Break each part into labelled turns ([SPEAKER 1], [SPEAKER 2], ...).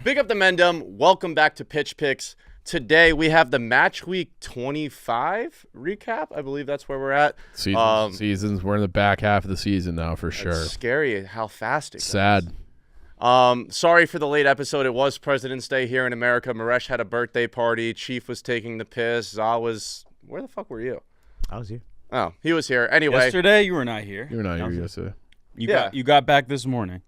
[SPEAKER 1] Big up the Mandem. Welcome back to Pitch Picks. Today we have the match week 25 recap. I believe that's where we're at.
[SPEAKER 2] Seasons. We're in the back half of the season now for sure.
[SPEAKER 1] It's scary how fast it goes.
[SPEAKER 2] Sad.
[SPEAKER 1] Sorry for the late episode. It was President's Day here in America. Miresh had a birthday party. Chief was taking the piss. Where the fuck were you?
[SPEAKER 3] I was here.
[SPEAKER 1] Oh, he was here. Anyway.
[SPEAKER 4] Yesterday, you were not here.
[SPEAKER 2] You were not here yesterday.
[SPEAKER 4] You got back this morning.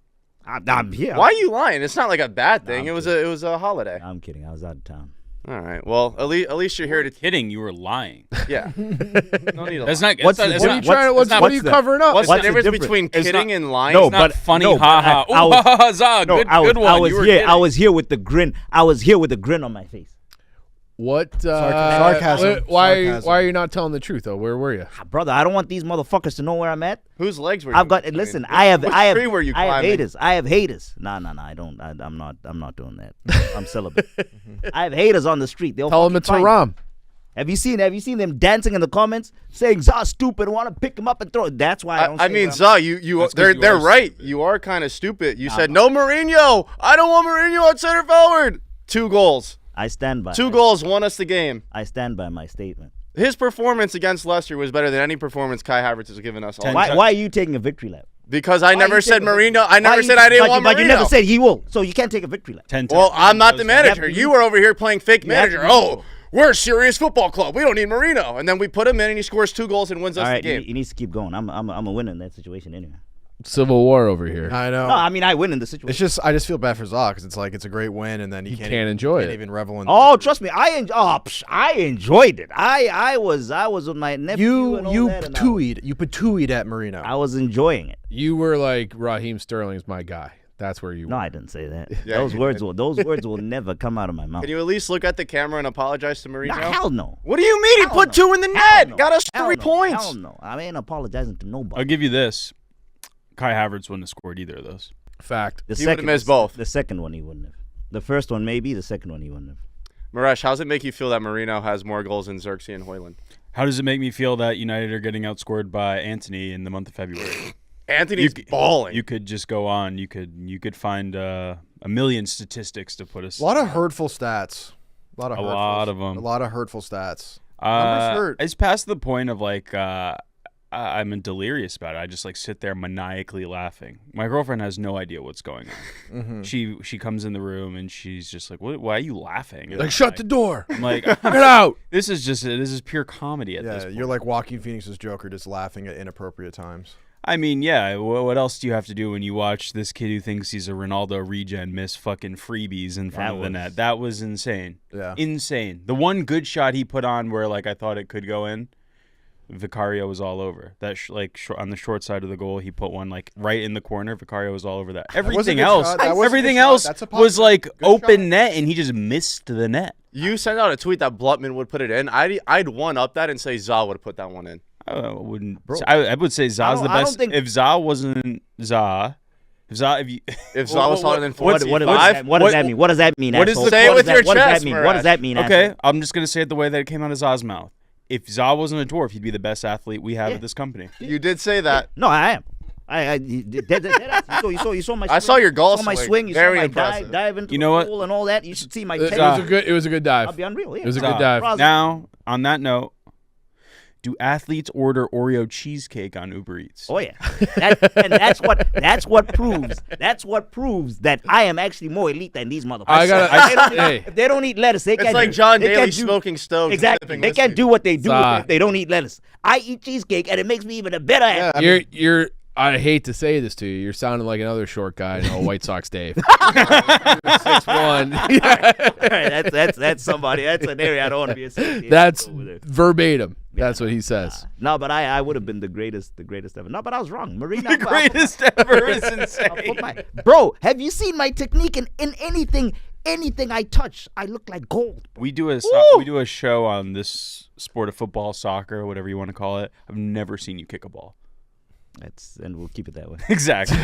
[SPEAKER 3] I'm here.
[SPEAKER 1] Why are you lying? It's not like a bad thing.
[SPEAKER 3] No,
[SPEAKER 1] it was a holiday.
[SPEAKER 3] I'm kidding. I was out of town.
[SPEAKER 1] All right. Well, at least you're here to.
[SPEAKER 4] Kidding, you were lying.
[SPEAKER 1] Yeah. No need to
[SPEAKER 4] That's
[SPEAKER 1] lie.
[SPEAKER 4] not.
[SPEAKER 3] What's
[SPEAKER 4] What
[SPEAKER 3] the-
[SPEAKER 4] are you
[SPEAKER 2] covering up?
[SPEAKER 1] What's
[SPEAKER 3] What's
[SPEAKER 1] the
[SPEAKER 3] the
[SPEAKER 1] difference
[SPEAKER 3] difference?
[SPEAKER 1] between
[SPEAKER 4] It's
[SPEAKER 1] kidding
[SPEAKER 4] not-
[SPEAKER 1] and lying?
[SPEAKER 3] No,
[SPEAKER 4] It's not
[SPEAKER 3] but-
[SPEAKER 4] funny.
[SPEAKER 3] no,
[SPEAKER 4] Ha
[SPEAKER 3] but
[SPEAKER 4] ha.
[SPEAKER 3] I was-
[SPEAKER 4] Ooh, ha ha. Za.
[SPEAKER 3] No,
[SPEAKER 4] Good one.
[SPEAKER 3] I was
[SPEAKER 4] You were
[SPEAKER 3] here.
[SPEAKER 4] kidding.
[SPEAKER 3] I was here with the grin. I was here with the grin on my face.
[SPEAKER 2] What?
[SPEAKER 5] Sarcasm.
[SPEAKER 2] Why are you not telling the truth though? Where were you?
[SPEAKER 3] Brother, I don't want these motherfuckers to know where I'm at.
[SPEAKER 1] Whose legs were you?
[SPEAKER 3] I've got.
[SPEAKER 1] climbing?
[SPEAKER 3] Listen,
[SPEAKER 1] Which tree were you
[SPEAKER 3] I have
[SPEAKER 1] climbing?
[SPEAKER 3] haters. I have haters. No, I don't. I'm not doing that. I'm celibate. I have haters on the street. They'll
[SPEAKER 2] Tell him
[SPEAKER 3] fucking
[SPEAKER 2] it's
[SPEAKER 3] find me.
[SPEAKER 2] haram.
[SPEAKER 3] Have you seen them dancing in the comments saying Za's stupid, want to pick him up and throw it? That's why I don't
[SPEAKER 1] I
[SPEAKER 3] say
[SPEAKER 1] mean,
[SPEAKER 3] where
[SPEAKER 1] Za,
[SPEAKER 4] That's 'cause
[SPEAKER 1] they're
[SPEAKER 4] you are
[SPEAKER 1] right.
[SPEAKER 4] stupid.
[SPEAKER 1] You are kind of stupid. You said no Mourinho. I don't want Mourinho at center forward. 2 goals.
[SPEAKER 3] I stand by.
[SPEAKER 1] 2 goals won us the game.
[SPEAKER 3] I stand by my statement.
[SPEAKER 1] His performance against Leicester was better than any performance Kai Havertz has given us all.
[SPEAKER 3] Why are you taking a victory lap?
[SPEAKER 1] Because I never
[SPEAKER 3] you
[SPEAKER 1] said
[SPEAKER 3] taking a
[SPEAKER 1] Marino. I
[SPEAKER 3] Why
[SPEAKER 1] never
[SPEAKER 3] you-
[SPEAKER 1] said I didn't want
[SPEAKER 3] But
[SPEAKER 1] Marino.
[SPEAKER 3] you never said he will, so you can't take a victory lap.
[SPEAKER 4] 10
[SPEAKER 1] Well,
[SPEAKER 4] times.
[SPEAKER 1] I'm not the manager.
[SPEAKER 3] Yeah,
[SPEAKER 1] You were over here playing fake
[SPEAKER 3] You have
[SPEAKER 1] manager.
[SPEAKER 3] to be-
[SPEAKER 1] Oh, we're a serious football club. We don't need Marino. And then we put him in, and he scores 2 goals and wins us
[SPEAKER 3] All
[SPEAKER 1] the
[SPEAKER 3] right,
[SPEAKER 1] game.
[SPEAKER 3] he needs to keep going. I'm a winner in that situation anyway.
[SPEAKER 2] Civil war over here.
[SPEAKER 5] I know.
[SPEAKER 3] No, I mean I win in the situation.
[SPEAKER 5] It's just I just feel bad for Zaw because it's like it's a great win and then he
[SPEAKER 2] can't enjoy it.
[SPEAKER 5] even revel in.
[SPEAKER 3] Oh, trust me, I enjoyed it. I was with my nephew. and all
[SPEAKER 5] you
[SPEAKER 3] that, and
[SPEAKER 5] patooied at Marino.
[SPEAKER 3] I was enjoying it.
[SPEAKER 2] You were like Raheem Sterling's my guy. That's where you
[SPEAKER 3] No,
[SPEAKER 2] were.
[SPEAKER 3] I didn't say that.
[SPEAKER 1] Yeah,
[SPEAKER 3] those
[SPEAKER 1] you
[SPEAKER 3] words will never come out of my mouth.
[SPEAKER 1] Can you at least look at the camera and apologize to Marino?
[SPEAKER 3] Nah, hell no.
[SPEAKER 1] What do you mean? He
[SPEAKER 3] Hell
[SPEAKER 1] put
[SPEAKER 3] no.
[SPEAKER 1] 2 in the
[SPEAKER 3] Hell
[SPEAKER 1] net.
[SPEAKER 3] no.
[SPEAKER 1] Got us
[SPEAKER 3] Hell
[SPEAKER 1] 3
[SPEAKER 3] no.
[SPEAKER 1] points.
[SPEAKER 3] Hell no. I ain't apologizing to nobody.
[SPEAKER 4] I'll give you this. Kai Havertz wouldn't have scored either of those.
[SPEAKER 2] Fact.
[SPEAKER 3] The
[SPEAKER 1] He would've missed both.
[SPEAKER 3] The second one he wouldn't have. The first one maybe. The second one he wouldn't have.
[SPEAKER 1] Miresh, how's it make you feel that Marino has more goals than Xerxes and Hoyland?
[SPEAKER 4] How does it make me feel that United are getting outscored by Anthony in the month of February?
[SPEAKER 1] Anthony's balling.
[SPEAKER 4] You could just go on. You could find a million statistics to put us.
[SPEAKER 5] A lot of hurtful stats. A lot of
[SPEAKER 4] them.
[SPEAKER 5] A lot of hurtful stats. Numbers hurt.
[SPEAKER 4] It's past the point of like I'm delirious about it. I just like sit there maniacally laughing. My girlfriend has no idea what's going on. She comes in the room and she's just like, "Why are you laughing?" And
[SPEAKER 2] Like,
[SPEAKER 4] I'm
[SPEAKER 2] shut the door.
[SPEAKER 4] I'm like,
[SPEAKER 2] Get out.
[SPEAKER 4] this is pure comedy at this
[SPEAKER 5] Yeah,
[SPEAKER 4] point.
[SPEAKER 5] you're like Joaquin Phoenix's Joker, just laughing at inappropriate times.
[SPEAKER 4] I mean, yeah. What else do you have to do when you watch this kid who thinks he's a Ronaldo regen miss fucking freebies in front of the net? That was insane.
[SPEAKER 5] Yeah.
[SPEAKER 4] Insane. The one good shot he put on where like I thought it could go in, Vicario was all over. That on the short side of the goal, he put one like right in the corner. Vicario was all over that. Everything
[SPEAKER 5] good
[SPEAKER 4] else,
[SPEAKER 5] shot. That was a
[SPEAKER 4] everything
[SPEAKER 5] good shot.
[SPEAKER 4] else
[SPEAKER 5] That's a
[SPEAKER 4] was like
[SPEAKER 5] good
[SPEAKER 4] open
[SPEAKER 5] shot.
[SPEAKER 4] net, and he just missed the net.
[SPEAKER 1] You sent out a tweet that Blutman would put it in. I'd one up that and say Za would have put that one in.
[SPEAKER 4] I wouldn't.
[SPEAKER 3] Bro.
[SPEAKER 4] I would say Za's the
[SPEAKER 3] I don't
[SPEAKER 4] best.
[SPEAKER 3] think-
[SPEAKER 4] If Za wasn't Za, if
[SPEAKER 1] Za was taller than
[SPEAKER 3] What
[SPEAKER 1] 45.
[SPEAKER 3] does that mean? What does that mean?
[SPEAKER 4] what is
[SPEAKER 3] asshole?
[SPEAKER 4] the-
[SPEAKER 1] Say it
[SPEAKER 3] What
[SPEAKER 1] with
[SPEAKER 3] does
[SPEAKER 1] your
[SPEAKER 3] that- what does
[SPEAKER 1] chest,
[SPEAKER 3] that mean? What does that mean?
[SPEAKER 4] Okay,
[SPEAKER 3] asshole?
[SPEAKER 4] I'm just gonna say it the way that it came out of Za's mouth. If Za wasn't a dwarf, he'd be the best athlete we have at this company.
[SPEAKER 1] You did say that.
[SPEAKER 3] No, I am. You saw my.
[SPEAKER 1] I saw your goal
[SPEAKER 3] You saw my
[SPEAKER 1] swing.
[SPEAKER 3] swing. You
[SPEAKER 1] Very
[SPEAKER 3] saw my
[SPEAKER 1] impressive.
[SPEAKER 3] dive into
[SPEAKER 4] You know
[SPEAKER 3] the
[SPEAKER 4] what?
[SPEAKER 3] hole and all that. You should see my.
[SPEAKER 2] It
[SPEAKER 3] technique.
[SPEAKER 2] was a good dive.
[SPEAKER 3] I'll be unreal. Yeah.
[SPEAKER 2] It was a
[SPEAKER 4] Za.
[SPEAKER 2] good dive.
[SPEAKER 3] Bro,
[SPEAKER 4] Now, on that note, do athletes order Oreo cheesecake on Uber Eats?
[SPEAKER 3] Oh yeah, that's what proves that I am actually more elite than these motherfuckers. If they don't eat lettuce, they
[SPEAKER 1] It's
[SPEAKER 3] can't.
[SPEAKER 1] like John
[SPEAKER 3] they
[SPEAKER 1] Daly
[SPEAKER 3] can't do-
[SPEAKER 1] smoking stoves.
[SPEAKER 3] Exactly,
[SPEAKER 1] sipping
[SPEAKER 3] they
[SPEAKER 1] whiskey.
[SPEAKER 3] can't do what they do
[SPEAKER 2] Za.
[SPEAKER 3] if they don't eat lettuce. I eat cheesecake, and it makes me even a better athlete.
[SPEAKER 2] You're. I hate to say this to you. You're sounding like another short guy, White Sox Dave. 6'1".
[SPEAKER 3] That's somebody. That's an area I don't want to be associated.
[SPEAKER 2] That's
[SPEAKER 3] over there.
[SPEAKER 2] verbatim. That's what he says.
[SPEAKER 3] No, but I would have been the greatest ever. No, but I was wrong. Marino,
[SPEAKER 4] The greatest ever is insane.
[SPEAKER 3] Bro, have you seen my technique in anything I touch? I look like gold.
[SPEAKER 4] We do a show on this sport of football, soccer, whatever you want to call it. I've never seen you kick a ball.
[SPEAKER 3] And we'll keep it that way.
[SPEAKER 4] Exactly.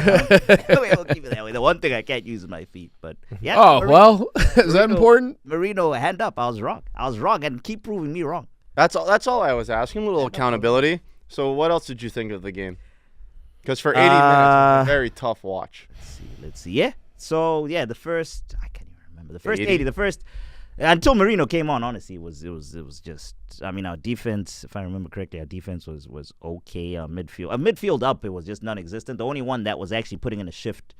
[SPEAKER 3] We'll keep it that way. The one thing I can't use is my feet, but yeah.
[SPEAKER 2] Oh, well, is that important?
[SPEAKER 3] Marino, hand up. I was wrong, and keep proving me wrong.
[SPEAKER 1] That's all I was asking. A little accountability. So what else did you think of the game? Because for 80 minutes, it was a very tough watch.
[SPEAKER 3] Let's see. Yeah. So yeah, the first I can't even remember. The first 80, until Merino came on, honestly, it was just. I mean, our defense, if I remember correctly, our defense was okay. Our midfield up, it was just non-existent. The only one that was actually putting in a shift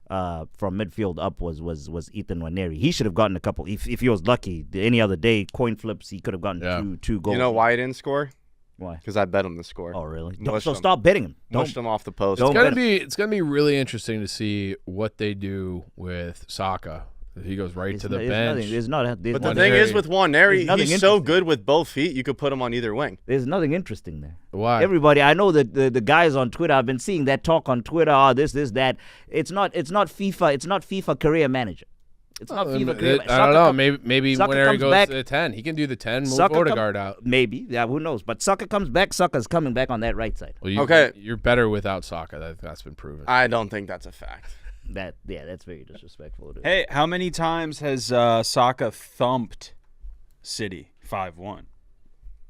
[SPEAKER 3] from midfield up was Ethan Nwaneri. He should have gotten a couple. If he was lucky, any other day, coin flips, he could have gotten two goals.
[SPEAKER 1] You know why he didn't score?
[SPEAKER 3] Why?
[SPEAKER 1] Because I bet him to score.
[SPEAKER 3] Oh, really? So stop betting him.
[SPEAKER 1] Mushed him off the post.
[SPEAKER 2] It's gonna be really interesting to see what they do with Saka. He goes right to the bench.
[SPEAKER 1] But the thing is with Nwaneri, he's so good with both feet, you could put him on either wing.
[SPEAKER 3] There's nothing interesting there.
[SPEAKER 2] Why?
[SPEAKER 3] Everybody, I know that the guys on Twitter, I've been seeing that talk on Twitter, this, that. It's not FIFA. It's not FIFA career manager. It's not FIFA career manager.
[SPEAKER 2] I don't know. Maybe Nwaneri goes
[SPEAKER 3] back,
[SPEAKER 2] to the 10. He can do the 10. Move Odegaard out.
[SPEAKER 3] Maybe. Yeah, who knows? But Saka comes back. Saka's coming back on that right side.
[SPEAKER 2] Well, you're better without Saka. That's been proven.
[SPEAKER 1] I don't think that's a fact.
[SPEAKER 3] That's very disrespectful. Dude.
[SPEAKER 4] Hey, how many times has Saka thumped City 5-1?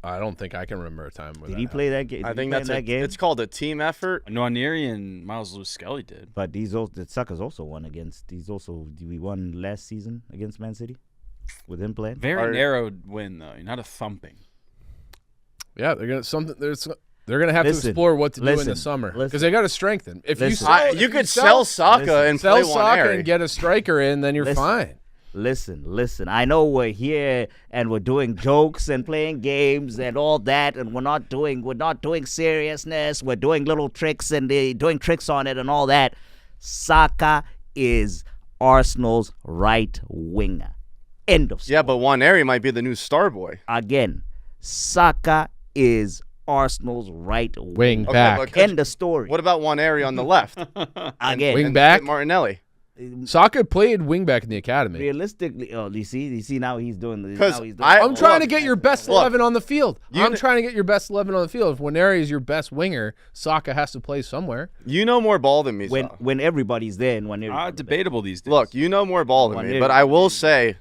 [SPEAKER 2] I don't think I can remember a time.
[SPEAKER 3] Did he play that game?
[SPEAKER 1] I think that's that game. It's called a team effort.
[SPEAKER 4] Nwaneri and Miles Lewis-Skelly did.
[SPEAKER 3] But Saka's also won against. We won last season against Man City with him playing.
[SPEAKER 4] Very narrow win though, not a thumping.
[SPEAKER 2] Yeah, they're gonna have to explore what to do in the summer because they got to strengthen. If
[SPEAKER 1] you could sell Saka and play
[SPEAKER 2] Saka and get a striker in, then you're fine.
[SPEAKER 3] Listen. I know we're here and we're doing jokes and playing games and all that, and we're not doing seriousness. We're doing little tricks and doing tricks on it and all that. Saka is Arsenal's right winger. End of story.
[SPEAKER 1] Yeah, but Nwaneri might be the new star boy.
[SPEAKER 3] Again, Saka is Arsenal's right
[SPEAKER 2] wing back.
[SPEAKER 3] End of story.
[SPEAKER 1] What about Nwaneri on the left?
[SPEAKER 3] Again,
[SPEAKER 2] wing back.
[SPEAKER 1] Martinelli.
[SPEAKER 2] Saka played wing back in the academy.
[SPEAKER 3] Realistically, you see now he's doing the.
[SPEAKER 2] I'm trying to get your best 11 on the field. I'm trying to get your best 11 on the field. If Nwaneri is your best winger, Saka has to play somewhere.
[SPEAKER 1] You know more ball than me.
[SPEAKER 3] When everybody's there and Nwaneri.
[SPEAKER 4] Debatable these days.
[SPEAKER 1] Look, you know more ball than me, but I will say,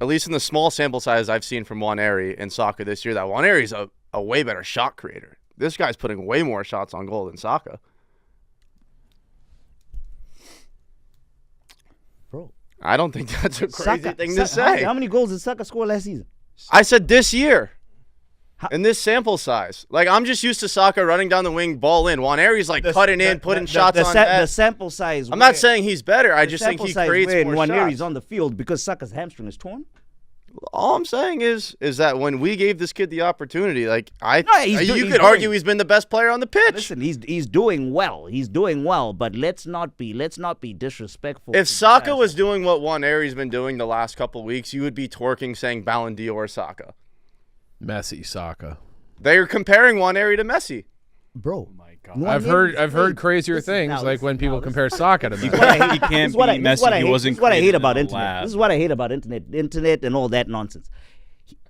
[SPEAKER 1] at least in the small sample size I've seen from Nwaneri and Saka this year, that Nwaneri's a way better shot creator. This guy's putting way more shots on goal than Saka.
[SPEAKER 3] Bro,
[SPEAKER 1] I don't think that's a crazy thing to say.
[SPEAKER 3] How many goals did Saka score last season?
[SPEAKER 1] I said this year. In this sample size. Like, I'm just used to Saka running down the wing, ball in. Nwaneri's cutting in, putting shots on net.
[SPEAKER 3] The sample size.
[SPEAKER 1] I'm not saying he's better. I just think he creates more shots.
[SPEAKER 3] Nwaneri's on the field because Saka's hamstring is torn.
[SPEAKER 1] All I'm saying is that when we gave this kid the opportunity, you could argue he's been the best player on the pitch.
[SPEAKER 3] Listen, he's doing well. He's doing well, but let's not be disrespectful.
[SPEAKER 1] If Saka was doing what Nwaneri's been doing the last couple of weeks, you would be twerking saying Ballon d'Or Saka.
[SPEAKER 2] Messi Saka.
[SPEAKER 1] They're comparing Nwaneri to Messi.
[SPEAKER 3] Bro,
[SPEAKER 4] my God.
[SPEAKER 2] I've heard crazier things like when people compare Saka to Messi.
[SPEAKER 4] He can't be Messi. He wasn't.
[SPEAKER 3] This is what I hate about internet. This is what I hate about internet and all that nonsense.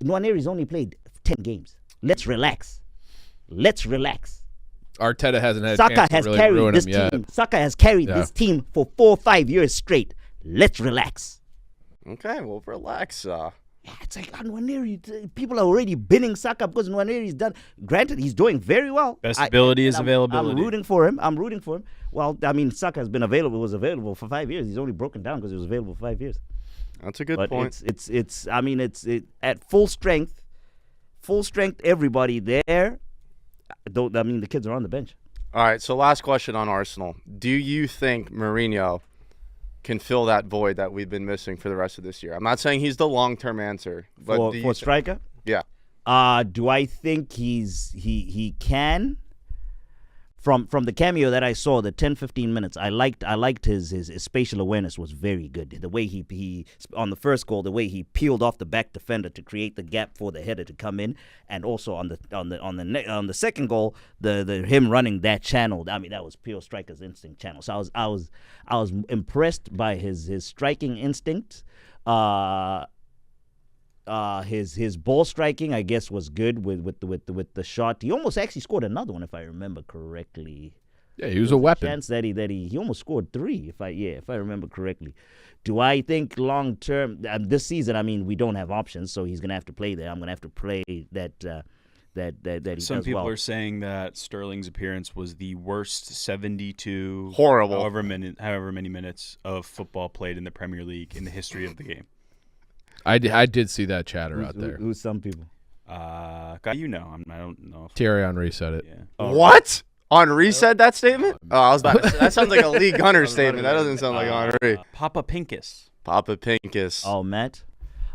[SPEAKER 3] Nwaneri's only played 10 games. Let's relax.
[SPEAKER 2] Arteta hasn't had
[SPEAKER 3] Saka
[SPEAKER 2] a chance
[SPEAKER 3] has
[SPEAKER 2] to really
[SPEAKER 3] carried
[SPEAKER 2] ruin
[SPEAKER 3] this
[SPEAKER 2] him yet.
[SPEAKER 3] team. Saka has carried this team for 4 or 5 years straight. Let's relax.
[SPEAKER 1] Okay, well, relax.
[SPEAKER 3] Yeah, it's like Nwaneri. People are already binning Saka because Nwaneri's done. Granted, he's doing very well.
[SPEAKER 4] Best ability is availability.
[SPEAKER 3] I'm rooting for him. Well, I mean, Saka has been available. Was available for 5 years. He's only broken down because he was available for 5 years.
[SPEAKER 1] That's a good point.
[SPEAKER 3] It's at full strength. Everybody there. The kids are on the bench.
[SPEAKER 1] All right. So last question on Arsenal. Do you think Merino can fill that void that we've been missing for the rest of this year? I'm not saying he's the long-term answer, but
[SPEAKER 3] for striker.
[SPEAKER 1] Yeah.
[SPEAKER 3] Do I think he can? From the cameo that I saw, the 10-15 minutes, I liked his spatial awareness was very good. The way he on the first goal, the way he peeled off the back defender to create the gap for the header to come in, and also on the second goal, the him running that channel. I mean, that was pure striker's instinct channel. So I was impressed by his striking instinct. His ball striking, I guess, was good with the shot. He almost actually scored another one, if I remember correctly.
[SPEAKER 2] Yeah, he was a weapon.
[SPEAKER 3] Chance that he almost scored 3, if I remember correctly. Do I think long term this season? I mean, we don't have options, so he's gonna have to play there. I'm gonna have to play that that he
[SPEAKER 4] Some
[SPEAKER 3] does
[SPEAKER 4] people
[SPEAKER 3] well.
[SPEAKER 4] are saying that Sterling's appearance was the worst 72
[SPEAKER 1] Horrible.
[SPEAKER 4] however many minutes of football played in the Premier League in the history of the game.
[SPEAKER 2] I did see that chatter out there.
[SPEAKER 3] Who's some people?
[SPEAKER 4] I don't know.
[SPEAKER 2] Thierry Henry said it.
[SPEAKER 4] Yeah.
[SPEAKER 1] What? Henri said that statement? Oh, I was about to say, that sounds like a Lee Gunner statement. That doesn't sound like Henri.
[SPEAKER 4] Papa Pincus.
[SPEAKER 1] Papa Pincus.
[SPEAKER 3] Oh, Matt.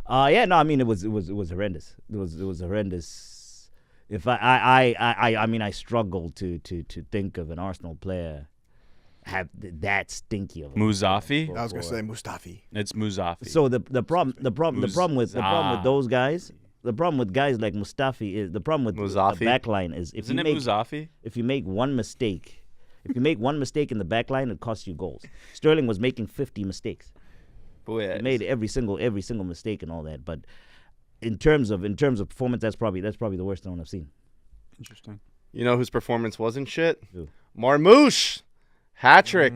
[SPEAKER 3] Yeah, no, I mean it was horrendous. It was horrendous. If I mean I struggle to think of an Arsenal player have that stinky of a
[SPEAKER 4] Muzafi?
[SPEAKER 5] I was gonna say Mustafi.
[SPEAKER 4] It's Muzafi.
[SPEAKER 3] So the problem with those guys, the problem with guys like Mustafi is the problem with
[SPEAKER 1] Muzafi?
[SPEAKER 3] the back line is
[SPEAKER 4] Isn't it Muzafi?
[SPEAKER 3] if you make one mistake, in the back line, it costs you goals. Sterling was making 50 mistakes.
[SPEAKER 4] Boy,
[SPEAKER 3] He made every single mistake and all that. But in terms of performance, that's probably the worst one I've seen.
[SPEAKER 4] Interesting.
[SPEAKER 1] You know whose performance wasn't shit?
[SPEAKER 3] Who?
[SPEAKER 1] Marmoush. Hat trick.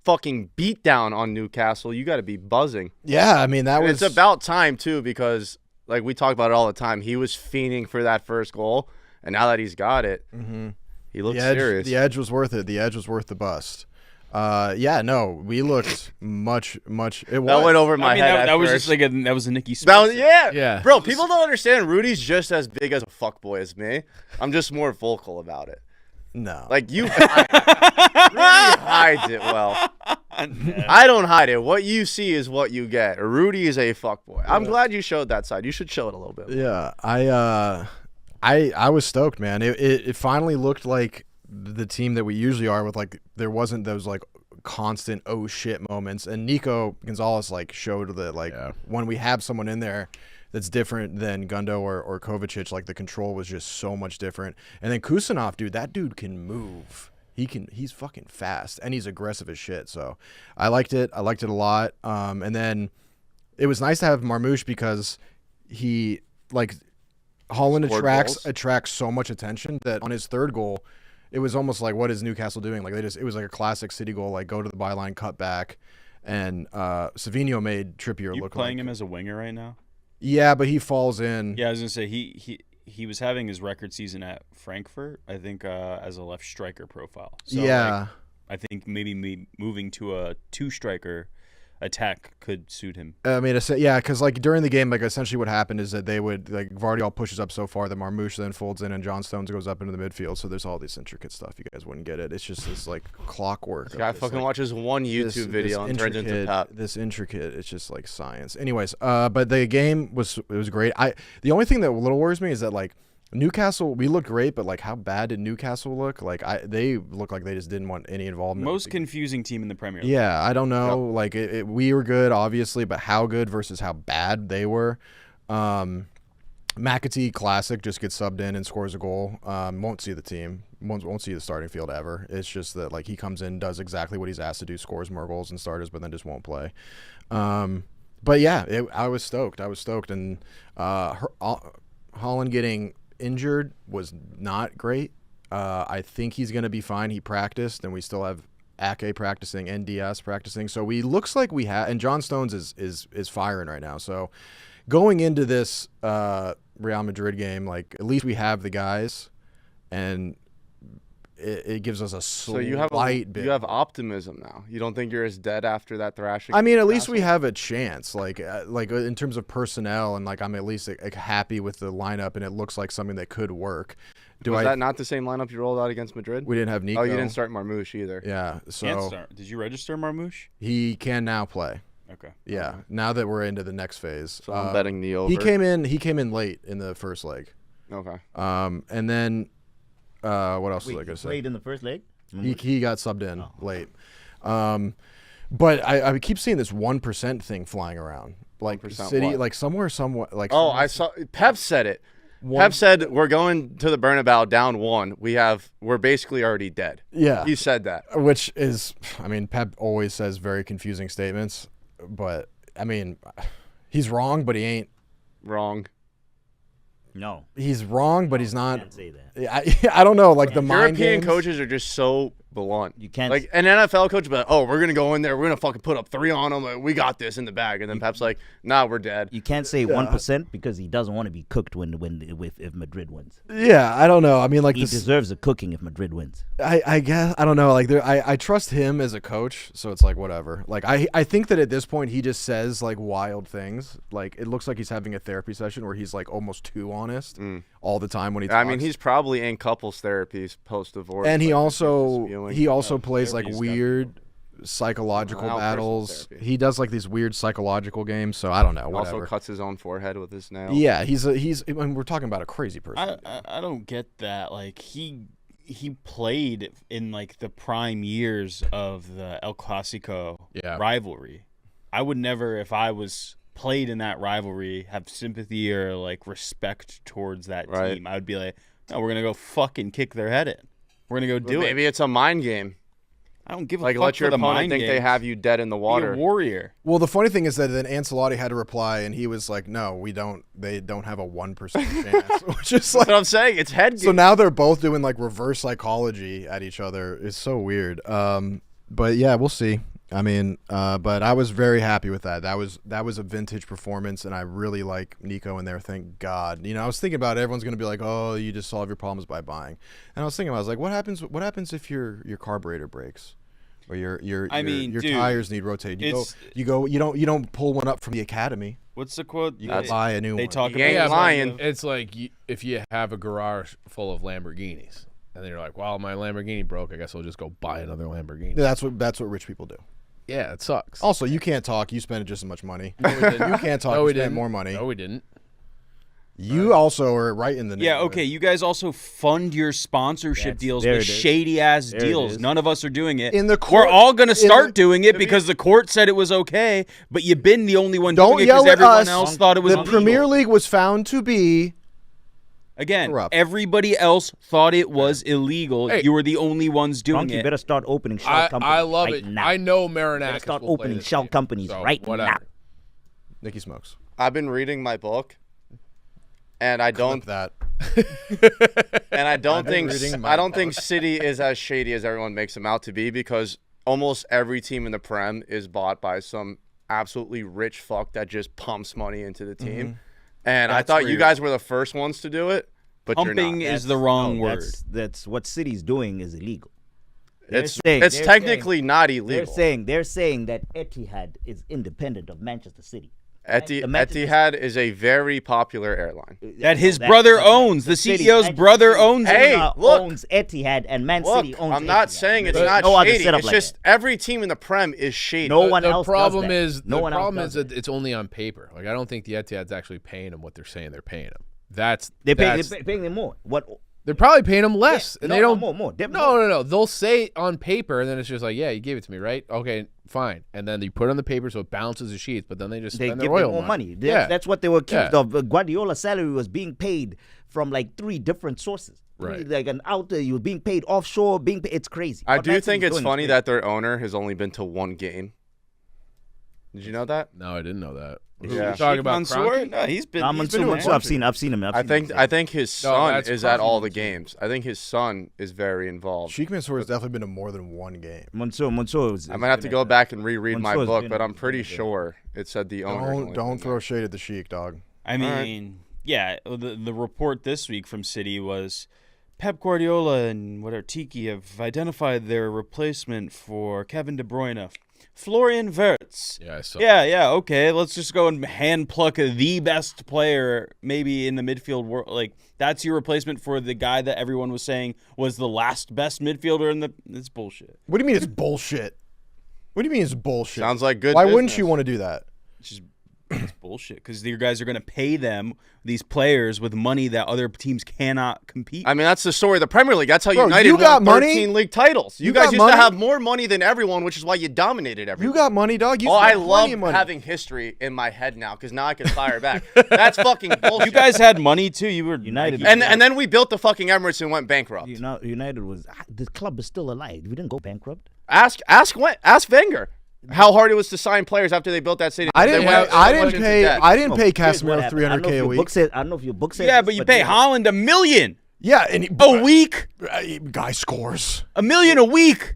[SPEAKER 1] Fucking beatdown on Newcastle. You got to be buzzing.
[SPEAKER 5] Yeah, I mean that
[SPEAKER 1] And
[SPEAKER 5] was.
[SPEAKER 1] it's about time, too, because like we talk about it all the time. He was fiending for that first goal, and now that he's got it, he looks serious.
[SPEAKER 5] The edge was worth it. The edge was worth the bust. Yeah, no, we looked much. It was.
[SPEAKER 1] That went over my head.
[SPEAKER 4] That was
[SPEAKER 1] first.
[SPEAKER 4] just like that was a Nicky
[SPEAKER 1] That was,
[SPEAKER 4] Spurs.
[SPEAKER 2] Yeah.
[SPEAKER 1] Bro, people don't understand. Rudy's just as big as a fuckboy as me. I'm just more vocal about it.
[SPEAKER 5] No.
[SPEAKER 1] Like you, Rudy hides it well. I don't hide it. What you see is what you get. Rudy is a fuckboy. I'm glad you showed that side. You should show it a little bit.
[SPEAKER 5] Yeah, I was stoked, man. It finally looked like the team that we usually are with, like, there wasn't those like constant oh shit moments, and Nico Gonzalez like showed that like when we have someone in there that's different than Gundo or Kovacic, like the control was just so much different. And then Kusanov, dude, that dude can move. He's fucking fast and he's aggressive as shit. So I liked it a lot. And then it was nice to have Marmoush because he like Holland attracts so much attention that on his third goal, it was almost like, what is Newcastle doing? Like it was like a classic City goal, like go to the byline, cut back, and Savinho made Trippier
[SPEAKER 4] You
[SPEAKER 5] look
[SPEAKER 4] playing
[SPEAKER 5] like
[SPEAKER 4] him as a winger right now?
[SPEAKER 5] Yeah, but he falls in.
[SPEAKER 4] Yeah, I was gonna say he was having his record season at Frankfurt, I think, as a left striker profile. So,
[SPEAKER 5] yeah.
[SPEAKER 4] I think maybe moving to a 2-striker attack could suit him.
[SPEAKER 5] I mean, yeah, because like during the game, like essentially what happened is that they would like Vardiol pushes up so far that Marmoush then folds in and John Stones goes up into the midfield. So there's all this intricate stuff. You guys wouldn't get it. It's just this like clockwork.
[SPEAKER 1] This guy fucking watches one YouTube video and turns into Pep.
[SPEAKER 5] This intricate, it's just like science. Anyways, but the game was great. The only thing that a little worries me is that like Newcastle, we looked great, but like how bad did Newcastle look? Like they look like they just didn't want any involvement.
[SPEAKER 4] Most confusing team in the Premier League.
[SPEAKER 5] Yeah, I don't know. Yep. Like we were good, obviously, but how good versus how bad they were. McAtee, classic, just gets subbed in and scores a goal. Won't see the team. Won't see the starting field ever. It's just that like he comes in, does exactly what he's asked to do, scores more goals than starters, but then just won't play. But yeah, I was stoked. And Holland getting injured was not great. I think he's going to be fine. He practiced, and we still have Ake practicing and Diaz practicing. So we looks like we have, and John Stones is firing right now. So going into this Real Madrid game, like at least we have the guys, and it gives us a slight
[SPEAKER 1] you have optimism now. You don't think you're as dead after that thrashing?
[SPEAKER 5] I mean, at least we have a chance. Like in terms of personnel, and like I'm at least like happy with the lineup, and it looks like something that could work.
[SPEAKER 1] Was that not the same lineup you rolled out against Madrid?
[SPEAKER 5] We didn't have Nico.
[SPEAKER 1] Oh, you didn't start Marmoush either.
[SPEAKER 5] Yeah, so
[SPEAKER 4] Can't start. Did you register Marmoush?
[SPEAKER 5] He can now play.
[SPEAKER 4] Okay.
[SPEAKER 5] Yeah, now that we're into the next phase.
[SPEAKER 1] So I'm betting the over.
[SPEAKER 5] He came in late in the first leg.
[SPEAKER 1] Okay.
[SPEAKER 5] And then what else was I gonna say?
[SPEAKER 3] Played in the first leg.
[SPEAKER 5] He got subbed in late. But I keep seeing this 1% thing flying around, like City,
[SPEAKER 1] what?
[SPEAKER 5] like somewhere, like.
[SPEAKER 1] Oh, I saw. Pep said it. Pep said we're going to the Bernabeu down 1. We're basically already dead.
[SPEAKER 5] Yeah,
[SPEAKER 1] he said that.
[SPEAKER 5] Which is, I mean, Pep always says very confusing statements, but I mean, he's wrong, but he ain't
[SPEAKER 1] wrong.
[SPEAKER 3] No,
[SPEAKER 5] he's wrong, but he's not.
[SPEAKER 3] Can't say that.
[SPEAKER 5] I don't know. Like the mind
[SPEAKER 1] European
[SPEAKER 5] games.
[SPEAKER 1] coaches are just so blunt.
[SPEAKER 3] You can't
[SPEAKER 1] like an NFL coach, but we're gonna go in there, we're gonna fucking put up 3 on them. We got this in the bag, and then Pep's like, nah, we're dead.
[SPEAKER 3] You can't say 1% because he doesn't want to be cooked if Madrid wins.
[SPEAKER 5] Yeah, I don't know. I mean, like
[SPEAKER 3] He deserves a cooking if Madrid wins.
[SPEAKER 5] I guess I don't know. Like I trust him as a coach, so it's like whatever. Like I think that at this point he just says like wild things. Like it looks like he's having a therapy session where he's like almost too honest all the time when he talks.
[SPEAKER 1] I mean, he's probably in couples therapies post divorce,
[SPEAKER 5] and he also plays like
[SPEAKER 4] therapy's
[SPEAKER 5] weird psychological battles.
[SPEAKER 1] therapy.
[SPEAKER 5] He does like these weird psychological games. So I don't know. Whatever.
[SPEAKER 1] Also cuts his own forehead with his nail.
[SPEAKER 5] Yeah, he's. I mean, we're talking about a crazy person.
[SPEAKER 4] I don't get that. Like he played in like the prime years of the El Clasico rivalry. I would never, if I was played in that rivalry, have sympathy or like respect towards that team. I would be like, no, we're gonna go fucking kick their head in. We're gonna go do it.
[SPEAKER 1] Maybe it's a mind game.
[SPEAKER 4] I don't give a
[SPEAKER 1] like
[SPEAKER 4] fuck
[SPEAKER 1] let your
[SPEAKER 4] for the
[SPEAKER 1] opponent
[SPEAKER 4] mind
[SPEAKER 1] think they
[SPEAKER 4] games.
[SPEAKER 1] have you dead in the water.
[SPEAKER 4] Be a warrior.
[SPEAKER 5] Well, the funny thing is that then Ancelotti had to reply, and he was like, "No, we don't. They don't have a 1% chance." Which is like,
[SPEAKER 1] That's what I'm saying. It's head game.
[SPEAKER 5] so now they're both doing like reverse psychology at each other. It's so weird. But yeah, we'll see. I mean, but I was very happy with that. That was a vintage performance, and I really like Nico in there. Thank God. You know, I was thinking about everyone's gonna be like, "Oh, you just solve your problems by buying," and I was thinking, I was like, "What happens if your carburetor breaks?" Or your tires need rotated. You don't pull one up from the academy.
[SPEAKER 4] What's the quote?
[SPEAKER 5] You gotta buy a new one.
[SPEAKER 4] Talk
[SPEAKER 1] You ain't
[SPEAKER 4] about
[SPEAKER 1] lying.
[SPEAKER 2] It's like if you have a garage full of Lamborghinis, and then you're like, "Well, my Lamborghini broke. I guess I'll just go buy another Lamborghini."
[SPEAKER 5] Yeah, that's what rich people do.
[SPEAKER 2] Yeah, it sucks.
[SPEAKER 5] Also, you can't talk. You spend just as much money. No, you can't talk.
[SPEAKER 2] No,
[SPEAKER 5] you spend more money.
[SPEAKER 2] No, we didn't.
[SPEAKER 5] You also are right in the
[SPEAKER 4] Yeah,
[SPEAKER 5] neighborhood.
[SPEAKER 4] okay. You guys also fund your sponsorship deals
[SPEAKER 3] there
[SPEAKER 4] with
[SPEAKER 3] it is.
[SPEAKER 4] shady ass
[SPEAKER 3] There it
[SPEAKER 4] deals.
[SPEAKER 3] is.
[SPEAKER 4] None of us are doing it.
[SPEAKER 5] In the court-
[SPEAKER 4] We're all gonna start doing it
[SPEAKER 1] to
[SPEAKER 4] because the court said it was okay, but you've been the only one
[SPEAKER 5] Don't
[SPEAKER 4] doing it
[SPEAKER 5] yell
[SPEAKER 4] because
[SPEAKER 5] at
[SPEAKER 4] everyone
[SPEAKER 5] us.
[SPEAKER 4] else thought it was
[SPEAKER 5] The
[SPEAKER 4] illegal.
[SPEAKER 5] Premier League was found to be
[SPEAKER 4] Again,
[SPEAKER 5] corrupt.
[SPEAKER 4] everybody else thought it was illegal.
[SPEAKER 2] Hey.
[SPEAKER 4] You were the only ones doing
[SPEAKER 3] Donkey
[SPEAKER 4] it.
[SPEAKER 3] better start opening shell companies
[SPEAKER 2] I love
[SPEAKER 3] right
[SPEAKER 2] it.
[SPEAKER 3] now.
[SPEAKER 2] I know Merinac
[SPEAKER 3] Better start
[SPEAKER 2] will play
[SPEAKER 3] opening
[SPEAKER 2] this
[SPEAKER 3] shell
[SPEAKER 2] game,
[SPEAKER 3] companies
[SPEAKER 2] so
[SPEAKER 3] right
[SPEAKER 2] whatever.
[SPEAKER 3] now.
[SPEAKER 5] Nicky Smokes.
[SPEAKER 1] I've been reading my book, and I don't
[SPEAKER 5] That.
[SPEAKER 1] and I don't
[SPEAKER 5] been
[SPEAKER 1] think
[SPEAKER 5] reading my
[SPEAKER 1] I don't think City is as shady as everyone makes them out to be, because almost every team in the Prem is bought by some absolutely rich fuck that just pumps money into the team. And I
[SPEAKER 4] That's
[SPEAKER 1] thought you
[SPEAKER 4] weird.
[SPEAKER 1] guing were the first ones to do it, but
[SPEAKER 4] Pumping
[SPEAKER 1] you're not.
[SPEAKER 4] is the wrong
[SPEAKER 3] No,
[SPEAKER 4] word.
[SPEAKER 3] That's what City's doing is illegal.
[SPEAKER 1] It's
[SPEAKER 3] they're
[SPEAKER 1] technically not
[SPEAKER 3] They're
[SPEAKER 1] illegal.
[SPEAKER 3] saying that Etihad is independent of Manchester City. the Manchester-
[SPEAKER 1] Etihad is a very popular airline.
[SPEAKER 4] That his brother owns. The CEO's brother owns it.
[SPEAKER 1] Hey, look.
[SPEAKER 3] owns Etihad, and Man
[SPEAKER 1] Look,
[SPEAKER 3] City owns
[SPEAKER 1] I'm not
[SPEAKER 3] Etihad.
[SPEAKER 1] saying it's
[SPEAKER 3] There's
[SPEAKER 1] not
[SPEAKER 3] no other
[SPEAKER 1] shady.
[SPEAKER 3] setup
[SPEAKER 1] It's
[SPEAKER 3] like
[SPEAKER 1] just
[SPEAKER 3] that.
[SPEAKER 1] every team in the Prem is shady.
[SPEAKER 3] No one
[SPEAKER 2] The
[SPEAKER 3] else
[SPEAKER 2] problem
[SPEAKER 3] does
[SPEAKER 2] is
[SPEAKER 3] that. No one else does
[SPEAKER 2] that it's only on paper. Like I don't think the Etihad's actually paying them what they're saying they're paying them. They're
[SPEAKER 3] They're paying them more. What?
[SPEAKER 2] They're probably paying them less, and
[SPEAKER 3] no,
[SPEAKER 2] they don't.
[SPEAKER 3] no, more.
[SPEAKER 2] No. They'll say on paper, and then it's just like, yeah, you gave it to me, right? Okay, fine. And then you put it on the paper so it balances the sheets, but then they just
[SPEAKER 3] They
[SPEAKER 2] spend
[SPEAKER 3] give
[SPEAKER 2] their
[SPEAKER 3] them
[SPEAKER 2] oil
[SPEAKER 3] more money.
[SPEAKER 2] Yeah,
[SPEAKER 3] That's what they were accused
[SPEAKER 2] Yeah.
[SPEAKER 3] of. Guardiola's salary was being paid from like 3 different sources.
[SPEAKER 2] Right.
[SPEAKER 3] Like an out there, you were being paid offshore. It's crazy.
[SPEAKER 1] I
[SPEAKER 3] What
[SPEAKER 1] do
[SPEAKER 3] Man
[SPEAKER 1] think
[SPEAKER 3] City's
[SPEAKER 1] it's
[SPEAKER 3] doing is
[SPEAKER 1] funny
[SPEAKER 3] crazy.
[SPEAKER 1] that their owner has only been to one game. Did you know that?
[SPEAKER 2] No, I didn't know that.
[SPEAKER 1] Yeah.
[SPEAKER 2] You talking about
[SPEAKER 4] Mansour?
[SPEAKER 2] Kroenke?
[SPEAKER 4] No, he's been.
[SPEAKER 3] Nah,
[SPEAKER 4] he's
[SPEAKER 3] Mansour,
[SPEAKER 4] been
[SPEAKER 3] Mansour, I've seen him.
[SPEAKER 1] I think his son
[SPEAKER 2] that's
[SPEAKER 1] is at all the
[SPEAKER 2] Kroenke.
[SPEAKER 1] games. I think his son is very involved.
[SPEAKER 5] Sheikh Mansour has definitely been to more than one game.
[SPEAKER 3] Mansour was.
[SPEAKER 1] I might have to go back and reread my
[SPEAKER 3] Mansour's
[SPEAKER 1] book,
[SPEAKER 3] been-
[SPEAKER 1] but I'm pretty sure it said the owner.
[SPEAKER 5] Don't throw shade at the Sheikh, dog.
[SPEAKER 4] I mean, yeah. The report this week from City was Pep Guardiola and Tiki have identified their replacement for Kevin De Bruyne, Florian Wirtz.
[SPEAKER 2] Yeah, I saw.
[SPEAKER 4] Yeah. Okay, let's just go and hand pluck the best player maybe in the midfield world. Like that's your replacement for the guy that everyone was saying was the last best midfielder in the. It's bullshit.
[SPEAKER 5] What do you mean it's bullshit? What do you mean it's bullshit?
[SPEAKER 1] Sounds like good
[SPEAKER 5] Why wouldn't
[SPEAKER 1] business.
[SPEAKER 5] you want to do that?
[SPEAKER 4] It's just it's bullshit because your guys are going to pay them, these players, with money that other teams cannot compete.
[SPEAKER 1] I mean, that's the story of the Premier League. That's how
[SPEAKER 5] Bro,
[SPEAKER 1] United
[SPEAKER 5] you got
[SPEAKER 1] won
[SPEAKER 5] money?
[SPEAKER 1] 13 league titles. You
[SPEAKER 5] You
[SPEAKER 1] guys
[SPEAKER 5] got
[SPEAKER 1] used
[SPEAKER 5] money?
[SPEAKER 1] to have more money than everyone, which is why you dominated everyone.
[SPEAKER 5] You got money, dog. You
[SPEAKER 1] Oh, I
[SPEAKER 5] spent
[SPEAKER 1] love
[SPEAKER 5] plenty of money.
[SPEAKER 1] having history in my head now because now I can fire back. That's fucking bullshit.
[SPEAKER 4] You guys had money too. You were
[SPEAKER 3] United.
[SPEAKER 1] and then we built the fucking Emirates and went bankrupt.
[SPEAKER 3] United was the club is still alive. We didn't go bankrupt.
[SPEAKER 1] Ask Wenger how hard it was to sign players after they built that stadium.
[SPEAKER 5] I
[SPEAKER 1] They
[SPEAKER 5] didn't
[SPEAKER 1] went
[SPEAKER 5] pay. I
[SPEAKER 1] so
[SPEAKER 5] didn't
[SPEAKER 1] much
[SPEAKER 5] pay.
[SPEAKER 1] into debt.
[SPEAKER 5] I didn't pay
[SPEAKER 3] Here's what
[SPEAKER 5] Casemiro
[SPEAKER 3] happened. I don't know if
[SPEAKER 5] 300K a
[SPEAKER 3] your
[SPEAKER 5] week.
[SPEAKER 3] book says- I don't know if your book says.
[SPEAKER 4] Yeah,
[SPEAKER 3] this,
[SPEAKER 4] but you pay
[SPEAKER 3] yeah.
[SPEAKER 4] Holland $1 million.
[SPEAKER 5] Yeah, and
[SPEAKER 4] A week?
[SPEAKER 5] guy scores.
[SPEAKER 4] $1 million a week?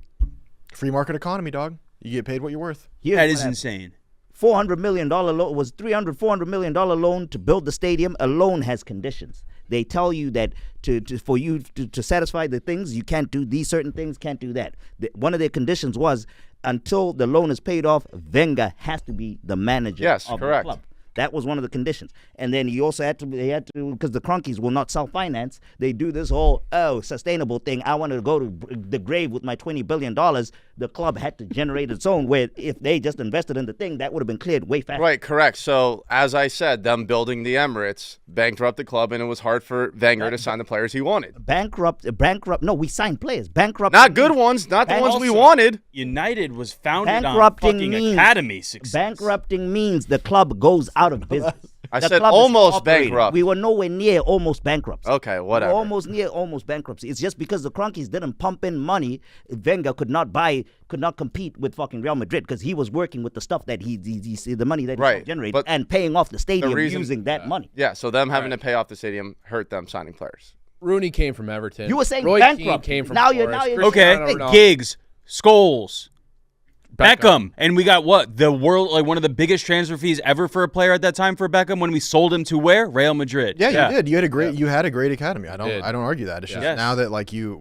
[SPEAKER 5] Free market economy, dog. You get paid what you're worth.
[SPEAKER 3] Here's
[SPEAKER 4] That
[SPEAKER 3] what
[SPEAKER 4] is
[SPEAKER 3] happened.
[SPEAKER 4] insane.
[SPEAKER 3] $400 million loan was $400 million loan to build the stadium. A loan has conditions. They tell you that for you to satisfy the things, you can't do these certain things, can't do that. One of their conditions was until the loan is paid off, Wenger has to be the manager of
[SPEAKER 1] correct.
[SPEAKER 3] the club. That was one of the conditions. And then he also had to, because the Cronkies will not self-finance, they do this whole, sustainable thing. I want to go to the grave with my $20 billion. The club had to generate its own, where if they just invested in the thing, that would have been cleared way faster.
[SPEAKER 1] Right, correct. So, as I said, them building the Emirates bankrupt the club, and it was hard for Wenger to sign the players he wanted.
[SPEAKER 3] Bankrupt. No, we signed players. Bankrupt.
[SPEAKER 1] Not good ones, not the ones we wanted.
[SPEAKER 4] United was founded on
[SPEAKER 3] Bankrupting
[SPEAKER 4] fucking
[SPEAKER 3] means-
[SPEAKER 4] academy success.
[SPEAKER 3] Bankrupting means the club goes out of business.
[SPEAKER 1] I
[SPEAKER 3] The
[SPEAKER 1] said
[SPEAKER 3] club is
[SPEAKER 1] almost
[SPEAKER 3] operating.
[SPEAKER 1] bankrupt.
[SPEAKER 3] We were nowhere near almost bankruptcy.
[SPEAKER 1] Okay, whatever.
[SPEAKER 3] We were almost near almost bankruptcy. It's just because the Cronkies didn't pump in money, Wenger could not compete with fucking Real Madrid because he was working with the stuff that the money that
[SPEAKER 1] Right,
[SPEAKER 3] he generated
[SPEAKER 1] but
[SPEAKER 3] and paying off the stadium
[SPEAKER 1] reason-
[SPEAKER 3] using that money.
[SPEAKER 1] Yeah, so them having to pay off the stadium hurt them signing players.
[SPEAKER 2] Rooney came from Everton.
[SPEAKER 3] You were saying
[SPEAKER 2] Roy
[SPEAKER 3] bankrupt.
[SPEAKER 2] Keane came from
[SPEAKER 3] Now you're-
[SPEAKER 2] Forest.
[SPEAKER 3] now you're-
[SPEAKER 2] Cristiano
[SPEAKER 4] Okay,
[SPEAKER 2] Ronaldo.
[SPEAKER 4] Giggs, Scholes,
[SPEAKER 2] Beckham.
[SPEAKER 4] Beckham, and we got what, the world, like one of the biggest transfer fees ever for a player at that time for Beckham when we sold him to where? Real Madrid.
[SPEAKER 5] Yeah, you did. You had a great academy. I
[SPEAKER 2] Did.
[SPEAKER 5] don't argue that. It's just
[SPEAKER 4] Yes.
[SPEAKER 5] now that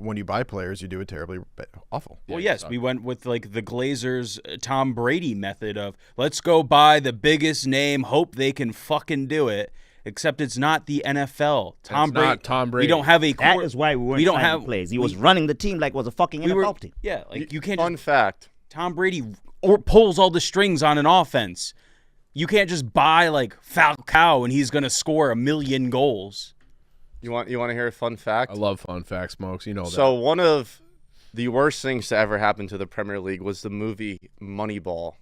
[SPEAKER 5] when you buy players, you do it terribly awful.
[SPEAKER 4] Well, yes, we went with like the Glazers Tom Brady method of let's go buy the biggest name, hope they can fucking do it. Except it's not the NFL.
[SPEAKER 2] It's not Tom Brady.
[SPEAKER 4] We don't have a.
[SPEAKER 3] That is why we
[SPEAKER 4] don't
[SPEAKER 3] signing
[SPEAKER 4] have
[SPEAKER 3] players. He was running the team like it was a fucking NFL team.
[SPEAKER 4] Yeah, like you can't.
[SPEAKER 1] Fun
[SPEAKER 4] Just,
[SPEAKER 1] fact.
[SPEAKER 4] Tom Brady pulls all the strings on an offense. You can't just buy like Falcao and he's gonna score 1 million goals.
[SPEAKER 1] You want to hear a fun fact?
[SPEAKER 2] I love fun facts, Smokes. You know that.
[SPEAKER 1] So one of the worst things to ever happen to the Premier League was the movie Moneyball.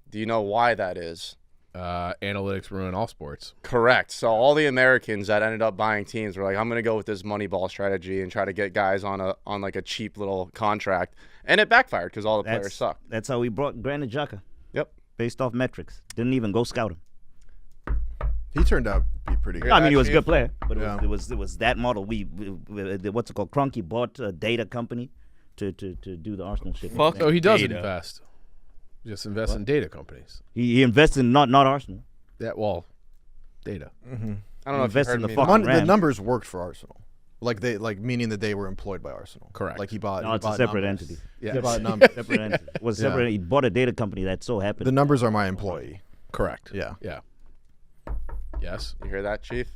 [SPEAKER 1] Do you know why that is?
[SPEAKER 2] Analytics ruin all sports.
[SPEAKER 1] Correct. So all the Americans that ended up buying teams were like, I'm going to go with this Moneyball strategy and try to get guys on like a cheap little contract. And it backfired because all the players suck.
[SPEAKER 3] That's how we brought Granit Xhaka.
[SPEAKER 1] Yep.
[SPEAKER 3] Based off metrics. Didn't even go scout him.
[SPEAKER 5] He turned out to be pretty good.
[SPEAKER 3] I mean, he was a
[SPEAKER 1] Chief?
[SPEAKER 3] good player, but
[SPEAKER 5] Yeah.
[SPEAKER 3] it was that model. We what's it called? Cronky bought a data company to do the Arsenal shit.
[SPEAKER 4] Fuck.
[SPEAKER 2] So he does
[SPEAKER 4] Data.
[SPEAKER 2] invest. He just invests in data companies.
[SPEAKER 3] He invested in not Arsenal.
[SPEAKER 2] Data.
[SPEAKER 1] I don't know if you
[SPEAKER 3] Invest
[SPEAKER 1] heard
[SPEAKER 3] in the
[SPEAKER 1] me.
[SPEAKER 3] fucking
[SPEAKER 5] The
[SPEAKER 3] Rams.
[SPEAKER 5] numbers worked for Arsenal. Meaning that they were employed by Arsenal.
[SPEAKER 2] Correct.
[SPEAKER 5] Like he bought.
[SPEAKER 3] No,
[SPEAKER 5] he
[SPEAKER 3] it's a
[SPEAKER 5] bought
[SPEAKER 3] separate
[SPEAKER 5] numbers.
[SPEAKER 3] entity.
[SPEAKER 2] Yeah.
[SPEAKER 5] He bought numbers.
[SPEAKER 3] Separate entity. Was
[SPEAKER 5] Yeah.
[SPEAKER 3] separate. He bought a data company that so happened.
[SPEAKER 5] The numbers are my employee.
[SPEAKER 2] Correct.
[SPEAKER 5] Yeah.
[SPEAKER 2] Yeah. Yes.
[SPEAKER 1] You hear that, Chief?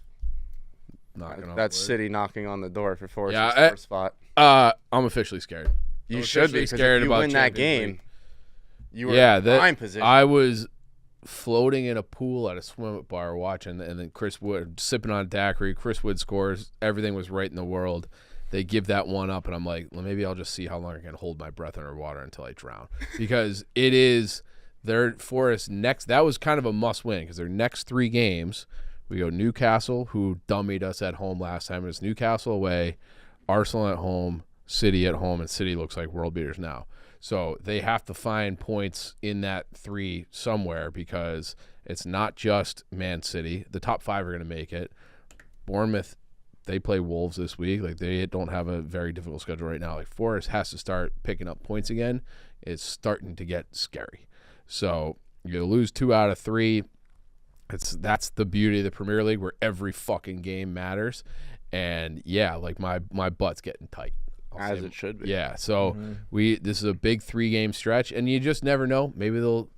[SPEAKER 2] Knocking on
[SPEAKER 1] That's
[SPEAKER 2] wood.
[SPEAKER 1] City knocking on the door for Forrest's
[SPEAKER 2] Yeah,
[SPEAKER 1] first spot.
[SPEAKER 2] I'm officially scared.
[SPEAKER 1] You
[SPEAKER 2] I'm
[SPEAKER 1] should be,
[SPEAKER 2] officially
[SPEAKER 1] because
[SPEAKER 2] scared
[SPEAKER 1] if you
[SPEAKER 2] about
[SPEAKER 1] win that
[SPEAKER 2] Champions
[SPEAKER 1] game,
[SPEAKER 2] League.
[SPEAKER 1] you were
[SPEAKER 2] Yeah,
[SPEAKER 1] in
[SPEAKER 2] that
[SPEAKER 1] prime position.
[SPEAKER 2] I was floating in a pool at a swim bar watching, and then Chris Wood sipping on a daiquiri. Chris Wood scores. Everything was right in the world. They give that one up, and I'm like, well, maybe I'll just see how long I can hold my breath underwater until I drown, because it is their Forest next. That was kind of a must win because their next 3 games, we go Newcastle, who dummied us at home last time. It's Newcastle away, Arsenal at home, City at home, and City looks like world beaters now. So they have to find points in that 3 somewhere, because it's not just Man City. The top 5 are going to make it. Bournemouth, they play Wolves this week. Like, they don't have a very difficult schedule right now. Like, Forest has to start picking up points again. It's starting to get scary. So you lose 2 out of 3. That's the beauty of the Premier League, where every fucking game matters. And yeah, like my butt's getting tight.
[SPEAKER 1] As it should be.
[SPEAKER 2] Yeah, so this is a big 3-game stretch, and you just never know. Maybe they'll.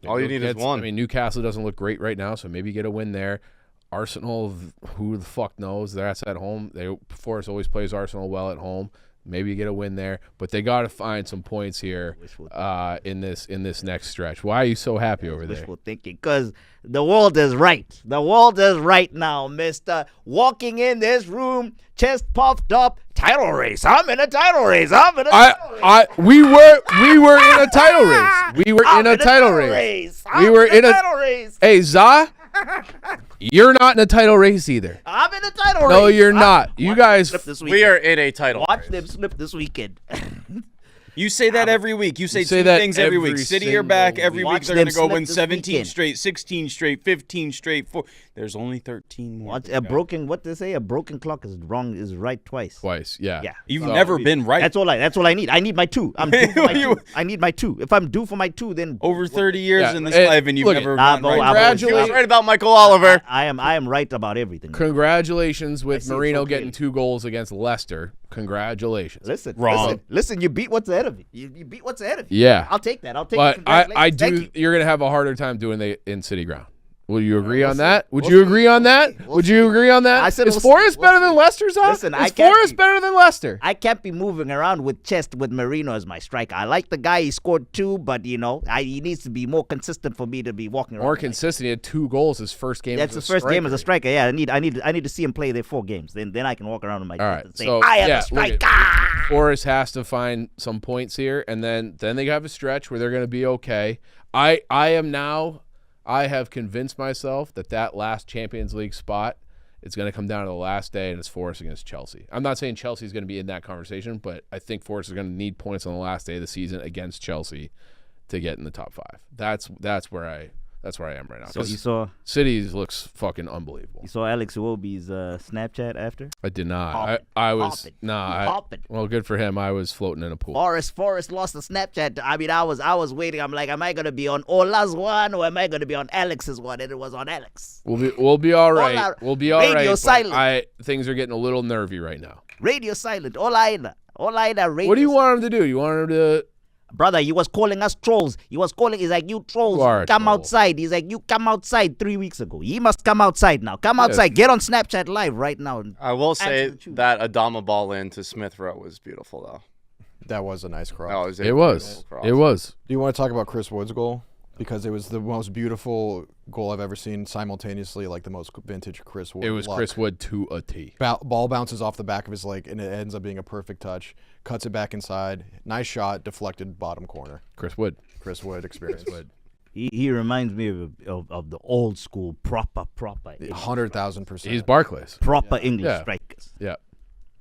[SPEAKER 1] All you need is one.
[SPEAKER 2] I mean, Newcastle doesn't look great right now, so maybe get a win there. Arsenal, who the fuck knows? That's at home. Forest always plays Arsenal well at home. Maybe get a win there, but they got to find some points here in this next stretch. Why are you so happy over there?
[SPEAKER 3] Wishful thinking, because the world is right. The world is right now, mister. Walking in this room, chest puffed up, title race. I'm in a title race.
[SPEAKER 2] We were in a title race. We were in a title race. We were in a
[SPEAKER 3] title race.
[SPEAKER 2] Hey, Za, you're not in a title race either.
[SPEAKER 3] I'm in a title race.
[SPEAKER 2] No, you're not. You guys,
[SPEAKER 3] Slip this
[SPEAKER 1] We
[SPEAKER 3] weekend.
[SPEAKER 1] are in a title
[SPEAKER 3] Watch
[SPEAKER 1] race.
[SPEAKER 3] them slip this weekend.
[SPEAKER 4] You say that every week. You say
[SPEAKER 2] say
[SPEAKER 4] two
[SPEAKER 2] that
[SPEAKER 4] things every week.
[SPEAKER 2] every
[SPEAKER 4] City are back
[SPEAKER 2] single
[SPEAKER 4] every
[SPEAKER 3] week.
[SPEAKER 4] week. They're
[SPEAKER 3] Watch
[SPEAKER 4] going to
[SPEAKER 3] them
[SPEAKER 4] go win
[SPEAKER 3] slip this
[SPEAKER 4] 17
[SPEAKER 3] weekend.
[SPEAKER 4] straight, 16 straight, 15 straight. There's only 13 more.
[SPEAKER 3] What they say? A broken clock is right twice.
[SPEAKER 2] Twice, yeah.
[SPEAKER 3] Yeah.
[SPEAKER 4] You've never been right.
[SPEAKER 3] That's all I need. I need my 2. I'm due for my 2. I need my 2. If I'm due for my 2, then
[SPEAKER 4] Over 30 years
[SPEAKER 2] Yeah,
[SPEAKER 4] in this
[SPEAKER 2] and
[SPEAKER 4] life, and you've
[SPEAKER 2] look,
[SPEAKER 4] never
[SPEAKER 3] Nah,
[SPEAKER 4] gone
[SPEAKER 3] bro,
[SPEAKER 4] right.
[SPEAKER 3] I've always-
[SPEAKER 1] He was
[SPEAKER 2] Congratulations.
[SPEAKER 1] right about Michael Oliver.
[SPEAKER 3] I am right about everything.
[SPEAKER 2] Congratulations with
[SPEAKER 3] see it
[SPEAKER 2] Merino
[SPEAKER 3] so
[SPEAKER 2] getting
[SPEAKER 3] clearly.
[SPEAKER 2] 2 goals against Leicester. Congratulations.
[SPEAKER 4] Wrong.
[SPEAKER 3] Listen, you beat what's ahead of you. You beat what's ahead of you.
[SPEAKER 2] Yeah.
[SPEAKER 3] I'll take that.
[SPEAKER 2] But I
[SPEAKER 3] Thank
[SPEAKER 2] do.
[SPEAKER 3] you.
[SPEAKER 2] You're gonna have a harder time doing it in City Ground. Will you agree on that? Would you agree on that? Would you agree on that?
[SPEAKER 3] I said
[SPEAKER 2] Is
[SPEAKER 3] we'll
[SPEAKER 2] Forrest
[SPEAKER 3] see.
[SPEAKER 2] better than Leicester's on?
[SPEAKER 3] Listen,
[SPEAKER 2] Is
[SPEAKER 3] I can't
[SPEAKER 2] Forrest
[SPEAKER 3] be-
[SPEAKER 2] better than Leicester?
[SPEAKER 3] I can't be moving around with chest with Merino as my striker. I like the guy. He scored 2, but he needs to be more consistent for me to be walking around.
[SPEAKER 2] More
[SPEAKER 3] like that.
[SPEAKER 2] consistent. He had 2 goals his first game.
[SPEAKER 3] That's
[SPEAKER 2] as
[SPEAKER 3] his
[SPEAKER 2] a
[SPEAKER 3] first game as a
[SPEAKER 2] striker.
[SPEAKER 3] striker. Yeah, I need to see him play their 4 games. Then I can walk around with my
[SPEAKER 2] All
[SPEAKER 3] chest
[SPEAKER 2] right,
[SPEAKER 3] and say,
[SPEAKER 2] so
[SPEAKER 3] I am
[SPEAKER 2] yeah,
[SPEAKER 3] a
[SPEAKER 2] look
[SPEAKER 3] striker.
[SPEAKER 2] at- Forrest has to find some points here, and then they have a stretch where they're going to be okay. I have convinced myself that last Champions League spot is going to come down to the last day, and it's Forrest against Chelsea. I'm not saying Chelsea's going to be in that conversation, but I think Forrest is going to need points on the last day of the season against Chelsea to get in the top 5. That's where I am right now.
[SPEAKER 3] So
[SPEAKER 2] 'Cause
[SPEAKER 3] you saw
[SPEAKER 2] Cities looks fucking unbelievable.
[SPEAKER 3] Alex Iwobi's Snapchat after?
[SPEAKER 2] I did not.
[SPEAKER 3] Pop it.
[SPEAKER 2] I was
[SPEAKER 3] Pop it.
[SPEAKER 2] nah.
[SPEAKER 3] Pop it.
[SPEAKER 2] Well, good for him. I was floating in a pool.
[SPEAKER 3] Forrest lost the Snapchat. I mean, I was waiting. I'm like, am I gonna be on Ola's one or am I gonna be on Alex's one? And it was on Alex.
[SPEAKER 2] We'll be all right.
[SPEAKER 3] Ola,
[SPEAKER 2] We'll be all
[SPEAKER 3] radio
[SPEAKER 2] right.
[SPEAKER 3] silent.
[SPEAKER 2] Things are getting a little nervy right now.
[SPEAKER 3] Radio silent. Olaida. Radio.
[SPEAKER 2] What do you want him to do? You want him to?
[SPEAKER 3] Brother, he was calling us trolls. He's like, you trolls,
[SPEAKER 2] You are a
[SPEAKER 3] come
[SPEAKER 2] troll.
[SPEAKER 3] outside. He's like, you come outside 3 weeks ago. He must come outside now. Come outside. Get on Snapchat Live right now.
[SPEAKER 1] I will say
[SPEAKER 3] Answer the truth.
[SPEAKER 1] that Adama ball in to Smith Rowe was beautiful, though.
[SPEAKER 5] That was a nice
[SPEAKER 1] That
[SPEAKER 5] cross.
[SPEAKER 1] was a
[SPEAKER 2] It was.
[SPEAKER 1] beautiful cross.
[SPEAKER 2] It was.
[SPEAKER 5] Do you want to talk about Chris Wood's goal? Because it was the most beautiful goal I've ever seen, simultaneously like the most vintage Chris Wood.
[SPEAKER 2] It was
[SPEAKER 5] luck.
[SPEAKER 2] Chris Wood to a T.
[SPEAKER 5] Ball bounces off the back of his leg, and it ends up being a perfect touch. Cuts it back inside. Nice shot, deflected bottom corner.
[SPEAKER 2] Chris Wood.
[SPEAKER 5] Chris Wood experience.
[SPEAKER 3] He reminds me of the old school proper
[SPEAKER 5] 100,000%.
[SPEAKER 2] He's Barclays.
[SPEAKER 3] proper English
[SPEAKER 2] Yeah.
[SPEAKER 3] strikers.
[SPEAKER 2] Yeah.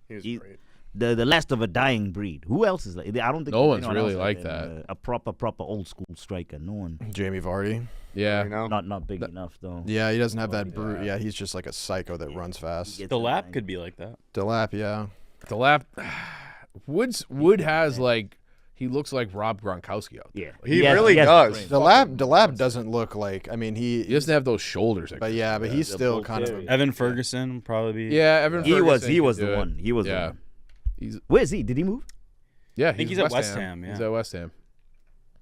[SPEAKER 1] He was
[SPEAKER 3] He-
[SPEAKER 1] great.
[SPEAKER 3] The last of a dying breed. Who else is like? I don't think
[SPEAKER 2] No
[SPEAKER 3] there's
[SPEAKER 2] one's
[SPEAKER 3] anyone
[SPEAKER 2] really
[SPEAKER 3] else
[SPEAKER 2] like
[SPEAKER 3] than, a proper old school striker. No one.
[SPEAKER 5] Jamie Vardy.
[SPEAKER 2] Yeah.
[SPEAKER 1] You know?
[SPEAKER 3] Not big enough though.
[SPEAKER 5] Yeah, he doesn't have that brute. Yeah, he's just like a psycho that runs fast.
[SPEAKER 3] Gets
[SPEAKER 4] The
[SPEAKER 3] it,
[SPEAKER 4] lap
[SPEAKER 3] man.
[SPEAKER 4] could be like that.
[SPEAKER 5] Delap, yeah.
[SPEAKER 2] The lap. Wood has like he looks like Rob Gronkowski out there.
[SPEAKER 3] Yeah,
[SPEAKER 1] He
[SPEAKER 3] has-
[SPEAKER 1] really
[SPEAKER 3] has
[SPEAKER 1] does.
[SPEAKER 3] the
[SPEAKER 5] Delap doesn't look like. I mean,
[SPEAKER 2] He doesn't have those shoulders.
[SPEAKER 5] But yeah, but he's
[SPEAKER 3] the
[SPEAKER 5] still
[SPEAKER 3] bull
[SPEAKER 5] kind of.
[SPEAKER 3] carry.
[SPEAKER 4] Evan Ferguson would probably be.
[SPEAKER 2] Yeah, Evan.
[SPEAKER 3] He was
[SPEAKER 2] Ferguson
[SPEAKER 3] the
[SPEAKER 2] could do it.
[SPEAKER 3] one. He was the
[SPEAKER 2] Yeah.
[SPEAKER 3] one.
[SPEAKER 2] He's
[SPEAKER 3] Where is he? Did he move?
[SPEAKER 2] yeah.
[SPEAKER 4] I think he's at West Ham,
[SPEAKER 2] He's
[SPEAKER 4] yeah.
[SPEAKER 2] at West Ham.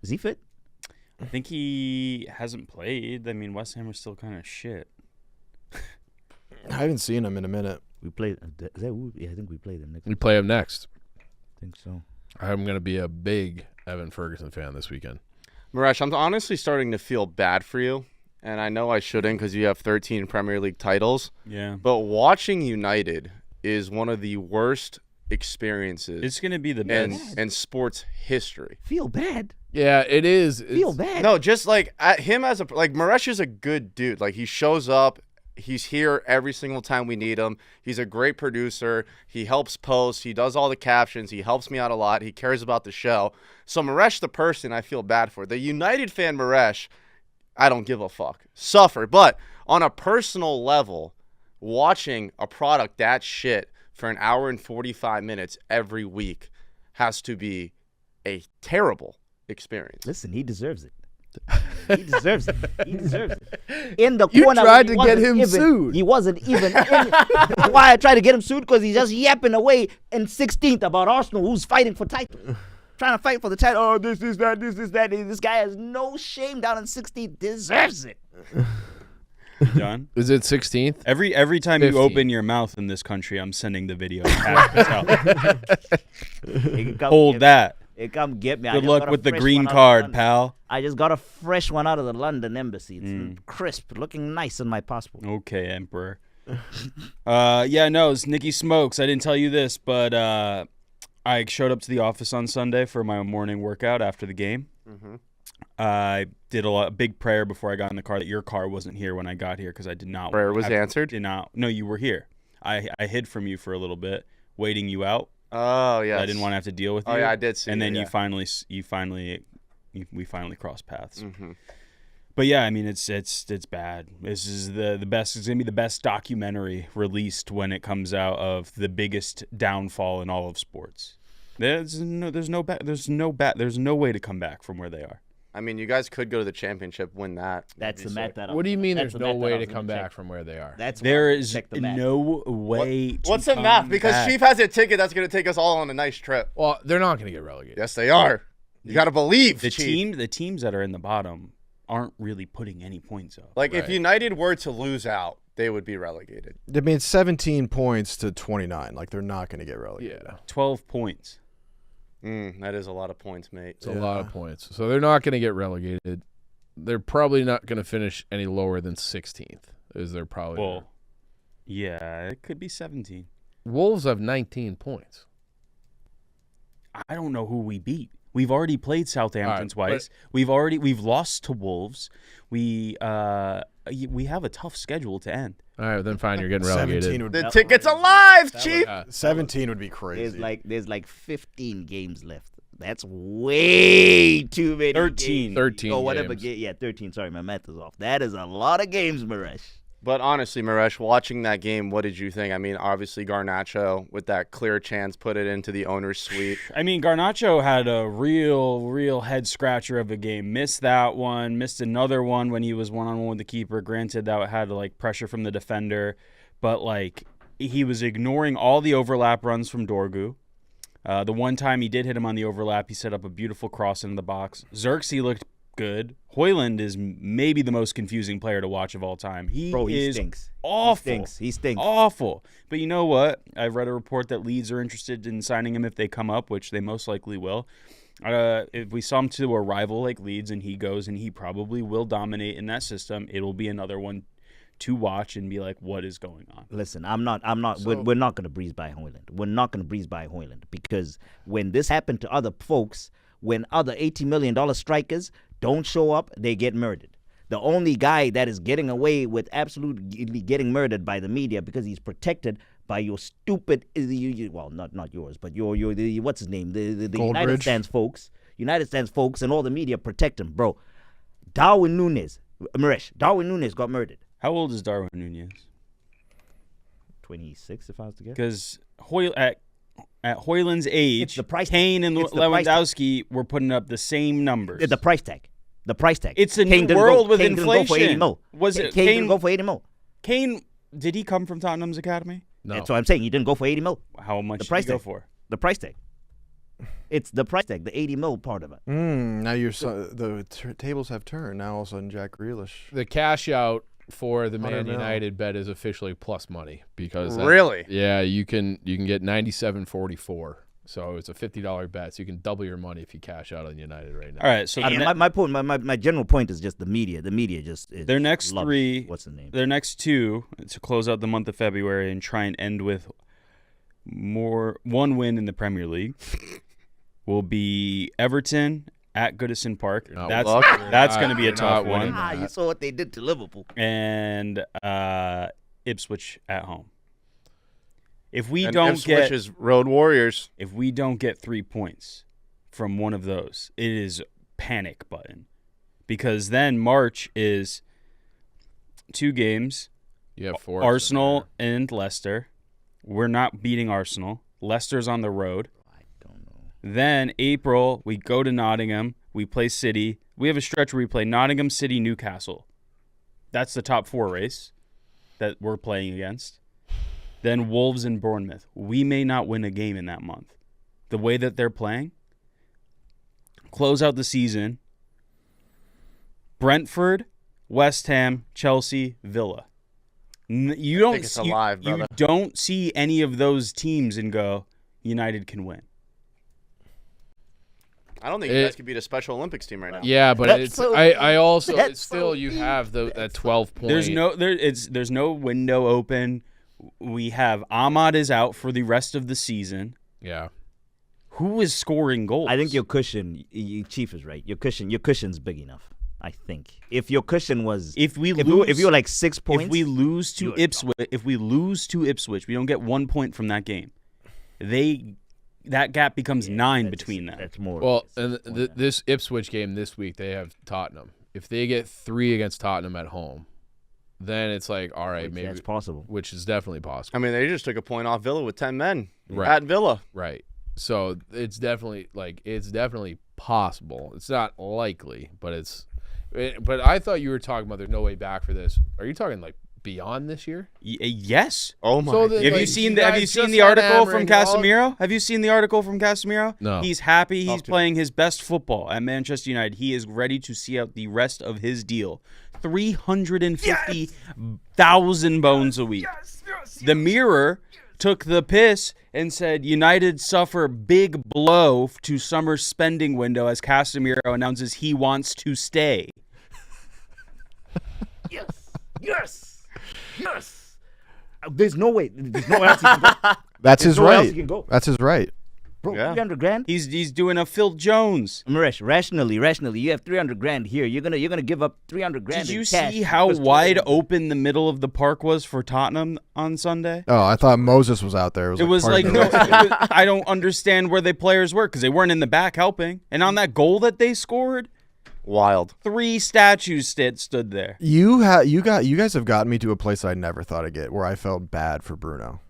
[SPEAKER 3] Is he fit?
[SPEAKER 4] I think he hasn't played. I mean, West Ham are still kind of shit.
[SPEAKER 5] I haven't seen him in a minute.
[SPEAKER 3] We played. Is that who? Yeah, I think we played him next.
[SPEAKER 2] We play him next.
[SPEAKER 3] I think so.
[SPEAKER 2] I'm gonna be a big Evan Ferguson fan this weekend.
[SPEAKER 1] Miresh, I'm honestly starting to feel bad for you. And I know I shouldn't because you have 13 Premier League titles.
[SPEAKER 4] Yeah.
[SPEAKER 1] But watching United is one of the worst experiences
[SPEAKER 4] It's going to be the best.
[SPEAKER 1] in sports history.
[SPEAKER 3] Feel bad.
[SPEAKER 2] Yeah, it is.
[SPEAKER 3] Feel bad.
[SPEAKER 1] No, just like him as Miresh is a good dude. Like he shows up, he's here every single time we need him. He's a great producer. He helps post. He does all the captions. He helps me out a lot. He cares about the show. So Miresh, the person, I feel bad for. The United fan Miresh, I don't give a fuck. Suffer. But on a personal level, watching a product that shit for an hour and 45 minutes every week has to be a terrible experience.
[SPEAKER 3] Listen, he deserves it. He deserves it. He deserves it. In the
[SPEAKER 2] You
[SPEAKER 3] corner,
[SPEAKER 2] tried
[SPEAKER 3] he
[SPEAKER 2] to get
[SPEAKER 3] wasn't
[SPEAKER 2] him
[SPEAKER 3] even-
[SPEAKER 2] sued.
[SPEAKER 3] He wasn't even. That's why I tried to get him sued, because he's just yapping away in 16th about Arsenal, who's fighting for title. Trying to fight for the title. Oh, this is that. This guy has no shame down in 16th. Deserves it.
[SPEAKER 4] Done.
[SPEAKER 2] Is it 16th?
[SPEAKER 4] Every time
[SPEAKER 2] 15.
[SPEAKER 4] you open your mouth in this country, I'm sending the video. to Pat Patel.
[SPEAKER 3] He can come
[SPEAKER 4] Hold
[SPEAKER 3] get
[SPEAKER 4] that.
[SPEAKER 3] Me. He come get me. I
[SPEAKER 4] Good
[SPEAKER 3] just
[SPEAKER 4] luck
[SPEAKER 3] got a
[SPEAKER 4] with the
[SPEAKER 3] fresh
[SPEAKER 4] green
[SPEAKER 3] one out of
[SPEAKER 4] card,
[SPEAKER 3] London.
[SPEAKER 4] pal.
[SPEAKER 3] I just got a fresh one out of the London embassy. It's crisp, looking nice in my passport.
[SPEAKER 4] Okay, Emperor. Yeah, no, it's Nicky Smokes. I didn't tell you this, but I showed up to the office on Sunday for my morning workout after the game. I did a big prayer before I got in the car that your car wasn't here when I got here because I did not.
[SPEAKER 1] Prayer was answered?
[SPEAKER 4] Did not. No, you were here. I hid from you for a little bit, waiting you out
[SPEAKER 1] Oh yeah.
[SPEAKER 4] I didn't want to have to deal with you.
[SPEAKER 1] Oh yeah, I did see.
[SPEAKER 4] And then
[SPEAKER 1] it,
[SPEAKER 4] we finally crossed paths.
[SPEAKER 1] Mm-hmm.
[SPEAKER 4] But yeah, I mean, it's bad. This is the best. It's gonna be the best documentary released when it comes out of the biggest downfall in all of sports. There's no way to come back from where they are.
[SPEAKER 1] I mean, you guys could go to the championship, win that.
[SPEAKER 3] That's the math that.
[SPEAKER 2] What do you mean
[SPEAKER 3] that's
[SPEAKER 2] there's
[SPEAKER 3] the
[SPEAKER 2] no
[SPEAKER 3] math that
[SPEAKER 2] way
[SPEAKER 3] I
[SPEAKER 2] to
[SPEAKER 3] was gonna
[SPEAKER 2] come
[SPEAKER 3] check.
[SPEAKER 2] back from where they are?
[SPEAKER 3] That's
[SPEAKER 4] There
[SPEAKER 3] why I
[SPEAKER 4] is
[SPEAKER 3] checked the math.
[SPEAKER 4] no way. to
[SPEAKER 1] What's the
[SPEAKER 4] come
[SPEAKER 1] math? Because
[SPEAKER 4] back.
[SPEAKER 1] Chief has a ticket that's going to take us all on a nice trip.
[SPEAKER 2] Well, they're not going to get relegated.
[SPEAKER 1] Yes, they are. You got to believe,
[SPEAKER 4] the
[SPEAKER 1] Chief.
[SPEAKER 4] the teams that are in the bottom aren't really putting any points up.
[SPEAKER 1] Like, if
[SPEAKER 2] Right.
[SPEAKER 1] United were to lose out, they would be relegated.
[SPEAKER 5] I mean, it's 17 points to 29. Like, they're not going to get relegated.
[SPEAKER 2] Yeah,
[SPEAKER 4] 12 points.
[SPEAKER 1] That is a lot of points, mate.
[SPEAKER 2] it's a lot of points. So they're not going to get relegated. They're probably not going to finish any lower than 16th. Is they're probably
[SPEAKER 4] Well, yeah, it could be 17.
[SPEAKER 2] Wolves have 19 points.
[SPEAKER 4] I don't know who we beat. We've already played Southampton
[SPEAKER 2] All right,
[SPEAKER 4] twice. We've lost to Wolves. We have a tough schedule to end.
[SPEAKER 2] All right, then fine, you're getting
[SPEAKER 5] 17
[SPEAKER 2] relegated.
[SPEAKER 5] would
[SPEAKER 1] The
[SPEAKER 5] be,
[SPEAKER 1] ticket's alive, Chief.
[SPEAKER 5] 17 would be crazy.
[SPEAKER 3] There's like 15 games left. That's way too many.
[SPEAKER 4] 13.
[SPEAKER 3] Games.
[SPEAKER 2] 13
[SPEAKER 3] Oh, whatever.
[SPEAKER 2] games.
[SPEAKER 3] Yeah, 13. Sorry, my math is off. That is a lot of games, Miresh.
[SPEAKER 1] But honestly, Miresh, watching that game, what did you think? I mean, obviously Garnacho with that clear chance put it into the owner's suite.
[SPEAKER 4] I mean, Garnacho had a real head scratcher of a game. Missed that one. Missed another one when he was one-on-one with the keeper. Granted, that had like pressure from the defender, but like he was ignoring all the overlap runs from Dorgu. The one time he did hit him on the overlap, he set up a beautiful cross into the box. Xerxes looked good. Hoyland is maybe the most confusing player to watch of all time. He
[SPEAKER 3] stinks.
[SPEAKER 4] Awful.
[SPEAKER 3] He stinks.
[SPEAKER 4] Awful. But you know what? I've read a report that Leeds are interested in signing him if they come up, which they most likely will. If we saw him to a rival like Leeds and he goes and he probably will dominate in that system, it'll be another one to watch and be like, what is going on?
[SPEAKER 3] Listen, we're not going to breeze by Hoyland. We're not going to breeze by Hoyland because when this happened to other folks, when other $80 million strikers don't show up, they get murdered. The only guy that is getting away with absolutely getting murdered by the media because he's protected by your stupid, well, not yours, but your what's his name? The United Stands folks. United Stands folks and all the media protect him, bro. Darwin Núñez got murdered.
[SPEAKER 4] How old is Darwin Núñez?
[SPEAKER 3] 26, if I was to guess.
[SPEAKER 4] Because at Hoyland's age,
[SPEAKER 3] It's the price
[SPEAKER 4] Kane and
[SPEAKER 3] It's the price
[SPEAKER 4] Lewandowski were putting up the same numbers.
[SPEAKER 3] The price tag.
[SPEAKER 4] It's a
[SPEAKER 3] Kane
[SPEAKER 4] new
[SPEAKER 3] didn't
[SPEAKER 4] world
[SPEAKER 3] go,
[SPEAKER 4] with
[SPEAKER 3] Kane
[SPEAKER 4] inflation.
[SPEAKER 3] Didn't go for 80 mil.
[SPEAKER 4] Was it
[SPEAKER 3] Kane didn't go for 80 mil.
[SPEAKER 4] Kane, did he come from Tottenham's academy?
[SPEAKER 2] No.
[SPEAKER 3] That's what I'm saying. He didn't go for 80 mil.
[SPEAKER 4] How much
[SPEAKER 3] The
[SPEAKER 4] did
[SPEAKER 3] price
[SPEAKER 4] he go
[SPEAKER 3] tag.
[SPEAKER 4] for?
[SPEAKER 3] The price tag. It's the price tag, the 80 mil part of it.
[SPEAKER 5] Now the tables have turned. Now all of a sudden Jack Grealish.
[SPEAKER 2] The cash out for the
[SPEAKER 5] 100
[SPEAKER 2] Man
[SPEAKER 5] mil.
[SPEAKER 2] United bet is officially plus money because
[SPEAKER 1] Really?
[SPEAKER 2] Yeah, you can get 97.44. So it's a $50 bet. So you can double your money if you cash out on United right now.
[SPEAKER 4] All right, so
[SPEAKER 3] My point, my general point is just the media. The media just is
[SPEAKER 4] their next
[SPEAKER 3] loves-
[SPEAKER 4] three,
[SPEAKER 3] What's the name?
[SPEAKER 4] their next two to close out the month of February and try and end with one win in the Premier League will be Everton at Goodison Park.
[SPEAKER 2] Not
[SPEAKER 4] That's going to be a
[SPEAKER 2] You're
[SPEAKER 4] tough
[SPEAKER 2] not winning
[SPEAKER 4] one.
[SPEAKER 3] You saw what they did to Liverpool.
[SPEAKER 4] And Ipswich at home. If we
[SPEAKER 1] And
[SPEAKER 4] don't
[SPEAKER 1] Ipswich is Road Warriors.
[SPEAKER 4] if we don't get 3 points from one of those, it is panic button. Because then March is 2 games,
[SPEAKER 2] You have four.
[SPEAKER 4] Arsenal and Leicester. We're not beating Arsenal. Leicester's on the road.
[SPEAKER 3] I don't know.
[SPEAKER 4] Then April, we go to Nottingham. We play City. We have a stretch where we play Nottingham, City, Newcastle. That's the top 4 race that we're playing against. Then Wolves and Bournemouth. We may not win a game in that month. The way that they're playing, close out the season, Brentford, West Ham, Chelsea, Villa. You don't
[SPEAKER 1] think it's alive,
[SPEAKER 4] you
[SPEAKER 1] brother.
[SPEAKER 4] don't see any of those teams and go, United can win.
[SPEAKER 1] I don't think you guys could beat a Special Olympics team right now.
[SPEAKER 2] Yeah, but
[SPEAKER 3] That's
[SPEAKER 2] it's
[SPEAKER 3] so-
[SPEAKER 2] I also
[SPEAKER 3] that's
[SPEAKER 2] it's still
[SPEAKER 3] so
[SPEAKER 2] you have that 12 point.
[SPEAKER 4] There's no window open. We have Ahmad is out for the rest of the season.
[SPEAKER 2] Yeah.
[SPEAKER 4] Who is scoring goals?
[SPEAKER 3] I think your cushion, Chief is right. Your cushion's big enough. I think if your cushion was,
[SPEAKER 4] if you
[SPEAKER 3] were like 6 points,
[SPEAKER 4] if we lose to
[SPEAKER 3] you're
[SPEAKER 4] Ipswich, we don't get 1 point from that game. They that gap becomes 9 between them.
[SPEAKER 3] That's more.
[SPEAKER 2] Well, and this Ipswich game this week, they have Tottenham. If they get 3 against Tottenham at home, then it's like, all right, maybe
[SPEAKER 3] that's possible.
[SPEAKER 2] Which is definitely possible.
[SPEAKER 1] I mean, they just took a point off Villa with 10 men
[SPEAKER 2] Right.
[SPEAKER 1] at Villa.
[SPEAKER 2] Right. So it's definitely possible. It's not likely, but but I thought you were talking about there's no way back for this. Are you talking like beyond this year?
[SPEAKER 4] Yes.
[SPEAKER 1] Oh my!
[SPEAKER 2] So then,
[SPEAKER 4] Have
[SPEAKER 2] like,
[SPEAKER 4] you seen
[SPEAKER 2] guys just
[SPEAKER 4] the
[SPEAKER 2] had
[SPEAKER 4] article from
[SPEAKER 2] hammering all-
[SPEAKER 4] Casemiro? Have you seen the article from Casemiro?
[SPEAKER 2] No.
[SPEAKER 4] He's happy. He's playing his best football at Manchester United. He is ready to see out the rest of his deal. 350,000 bones a week. The Mirror took the piss and said United suffer big blow to summer spending window as Casemiro announces he wants to stay.
[SPEAKER 3] Yes. There's no way. There's no else he can go.
[SPEAKER 5] That's
[SPEAKER 3] There's
[SPEAKER 5] his
[SPEAKER 3] nowhere else
[SPEAKER 5] right.
[SPEAKER 3] he can go.
[SPEAKER 5] That's his right.
[SPEAKER 3] Bro,
[SPEAKER 1] Yeah.
[SPEAKER 3] 300 grand.
[SPEAKER 4] He's doing a Phil Jones.
[SPEAKER 3] Miresh, rationally, you have 300 grand here. You're gonna give up 300 grand.
[SPEAKER 4] Did you
[SPEAKER 3] in cash
[SPEAKER 4] see how
[SPEAKER 3] because
[SPEAKER 4] wide
[SPEAKER 3] 300
[SPEAKER 4] open the middle of the park was for Tottenham on Sunday?
[SPEAKER 5] Oh, I thought Moses was out there.
[SPEAKER 4] It was
[SPEAKER 5] part
[SPEAKER 4] like,
[SPEAKER 5] of
[SPEAKER 4] no,
[SPEAKER 5] the-
[SPEAKER 4] I don't understand where the players were because they weren't in the back helping. And on that goal that they scored,
[SPEAKER 1] Wild.
[SPEAKER 4] 3 statues stood there.
[SPEAKER 5] you guys have gotten me to a place I never thought I'd get, where I felt bad for Bruno.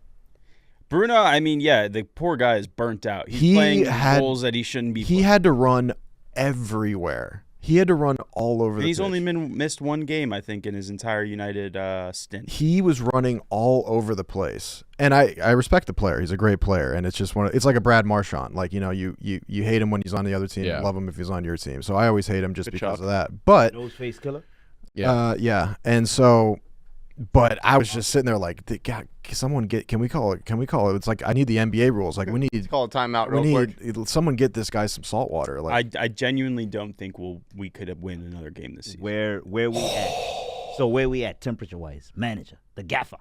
[SPEAKER 4] Bruno, I mean, yeah, the poor guy is burnt out. He's
[SPEAKER 5] He
[SPEAKER 4] playing
[SPEAKER 5] had-
[SPEAKER 4] goals that he shouldn't be
[SPEAKER 5] He
[SPEAKER 4] playing.
[SPEAKER 5] had to run everywhere. He had to run all over
[SPEAKER 4] And
[SPEAKER 5] the
[SPEAKER 4] he's
[SPEAKER 5] pitch.
[SPEAKER 4] only missed 1 game, I think, in his entire United stint.
[SPEAKER 5] He was running all over the place, and I respect the player. He's a great player, and it's just it's like a Brad Marchand. Like, you know, you hate him when he's on the other team,
[SPEAKER 2] Yeah.
[SPEAKER 5] love him if he's on your team. So I always hate him just
[SPEAKER 1] Good
[SPEAKER 5] because
[SPEAKER 1] job.
[SPEAKER 5] of that. But
[SPEAKER 3] Nose face killer.
[SPEAKER 2] Yeah.
[SPEAKER 5] and so, but I was just sitting there like, God, can we call it? It's like, I need the NBA rules. Like, we need
[SPEAKER 1] Call a timeout
[SPEAKER 5] we
[SPEAKER 1] real quick.
[SPEAKER 5] need someone get this guy some salt water. Like,
[SPEAKER 4] I genuinely don't think we could have win another game this season.
[SPEAKER 3] Where we at? So where we at temperature wise? Manager, the gaffer.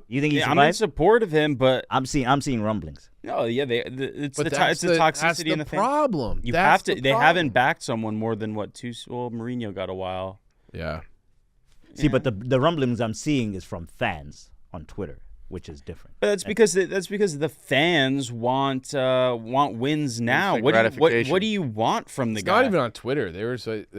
[SPEAKER 3] You think he
[SPEAKER 4] I'm in
[SPEAKER 3] survived?
[SPEAKER 4] support of him, but
[SPEAKER 3] I'm seeing rumblings.
[SPEAKER 4] no, yeah, it's
[SPEAKER 2] But
[SPEAKER 4] the
[SPEAKER 2] that's
[SPEAKER 4] toxicity
[SPEAKER 2] that's
[SPEAKER 4] in the thing.
[SPEAKER 2] problem.
[SPEAKER 4] You
[SPEAKER 2] That's
[SPEAKER 4] have to.
[SPEAKER 2] the
[SPEAKER 4] They
[SPEAKER 2] problem.
[SPEAKER 4] haven't backed someone more than what 2. Well, Mourinho got a while.
[SPEAKER 2] Yeah.
[SPEAKER 3] See, but the rumblings I'm seeing is from fans on Twitter, which is different.
[SPEAKER 4] But that's because the fans want wins now.
[SPEAKER 1] Instant
[SPEAKER 4] What
[SPEAKER 1] gratification.
[SPEAKER 4] do you want from the
[SPEAKER 2] It's
[SPEAKER 4] guy?
[SPEAKER 2] not even on Twitter. They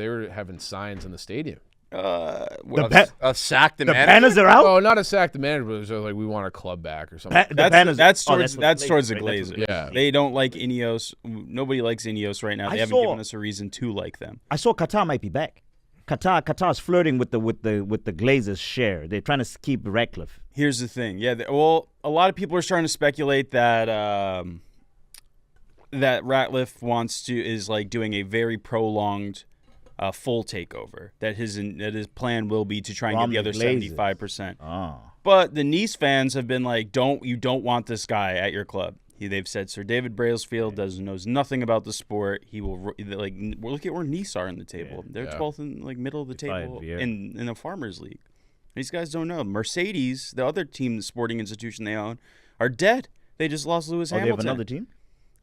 [SPEAKER 2] were having signs in the stadium.
[SPEAKER 1] Sack the
[SPEAKER 3] The
[SPEAKER 1] manager?
[SPEAKER 3] banners are out.
[SPEAKER 2] Oh, not a sack the manager, but it was like, we want our club back or something.
[SPEAKER 3] The banners-
[SPEAKER 4] That's
[SPEAKER 3] oh,
[SPEAKER 4] towards
[SPEAKER 3] what
[SPEAKER 4] that's
[SPEAKER 3] Glazers,
[SPEAKER 4] towards the
[SPEAKER 3] right? That's
[SPEAKER 4] Glazers.
[SPEAKER 3] what
[SPEAKER 2] Yeah.
[SPEAKER 4] They don't like Ineos. Nobody likes Ineos right now. They haven't given us a reason to like them.
[SPEAKER 3] I saw Qatar might be back. Qatar's flirting with the Glazers share. They're trying to keep Ratcliffe.
[SPEAKER 4] Here's the thing. Yeah, well, a lot of people are starting to speculate that that Ratcliffe is like doing a very prolonged full takeover. That his plan will be to try and
[SPEAKER 3] From
[SPEAKER 4] get the
[SPEAKER 3] the
[SPEAKER 4] other
[SPEAKER 3] Glazers.
[SPEAKER 4] 75%.
[SPEAKER 3] Oh.
[SPEAKER 4] But the Nice fans have been like, you don't want this guy at your club. They've said Sir David Brailsfield knows nothing about the sport. He will look at where Nice are in the table. They're 12th in middle of the table in a farmers league. These guys don't know. Mercedes, the other team, the sporting institution they own, are dead. They just lost Lewis
[SPEAKER 3] Oh, they
[SPEAKER 4] Hamilton.
[SPEAKER 3] have another team?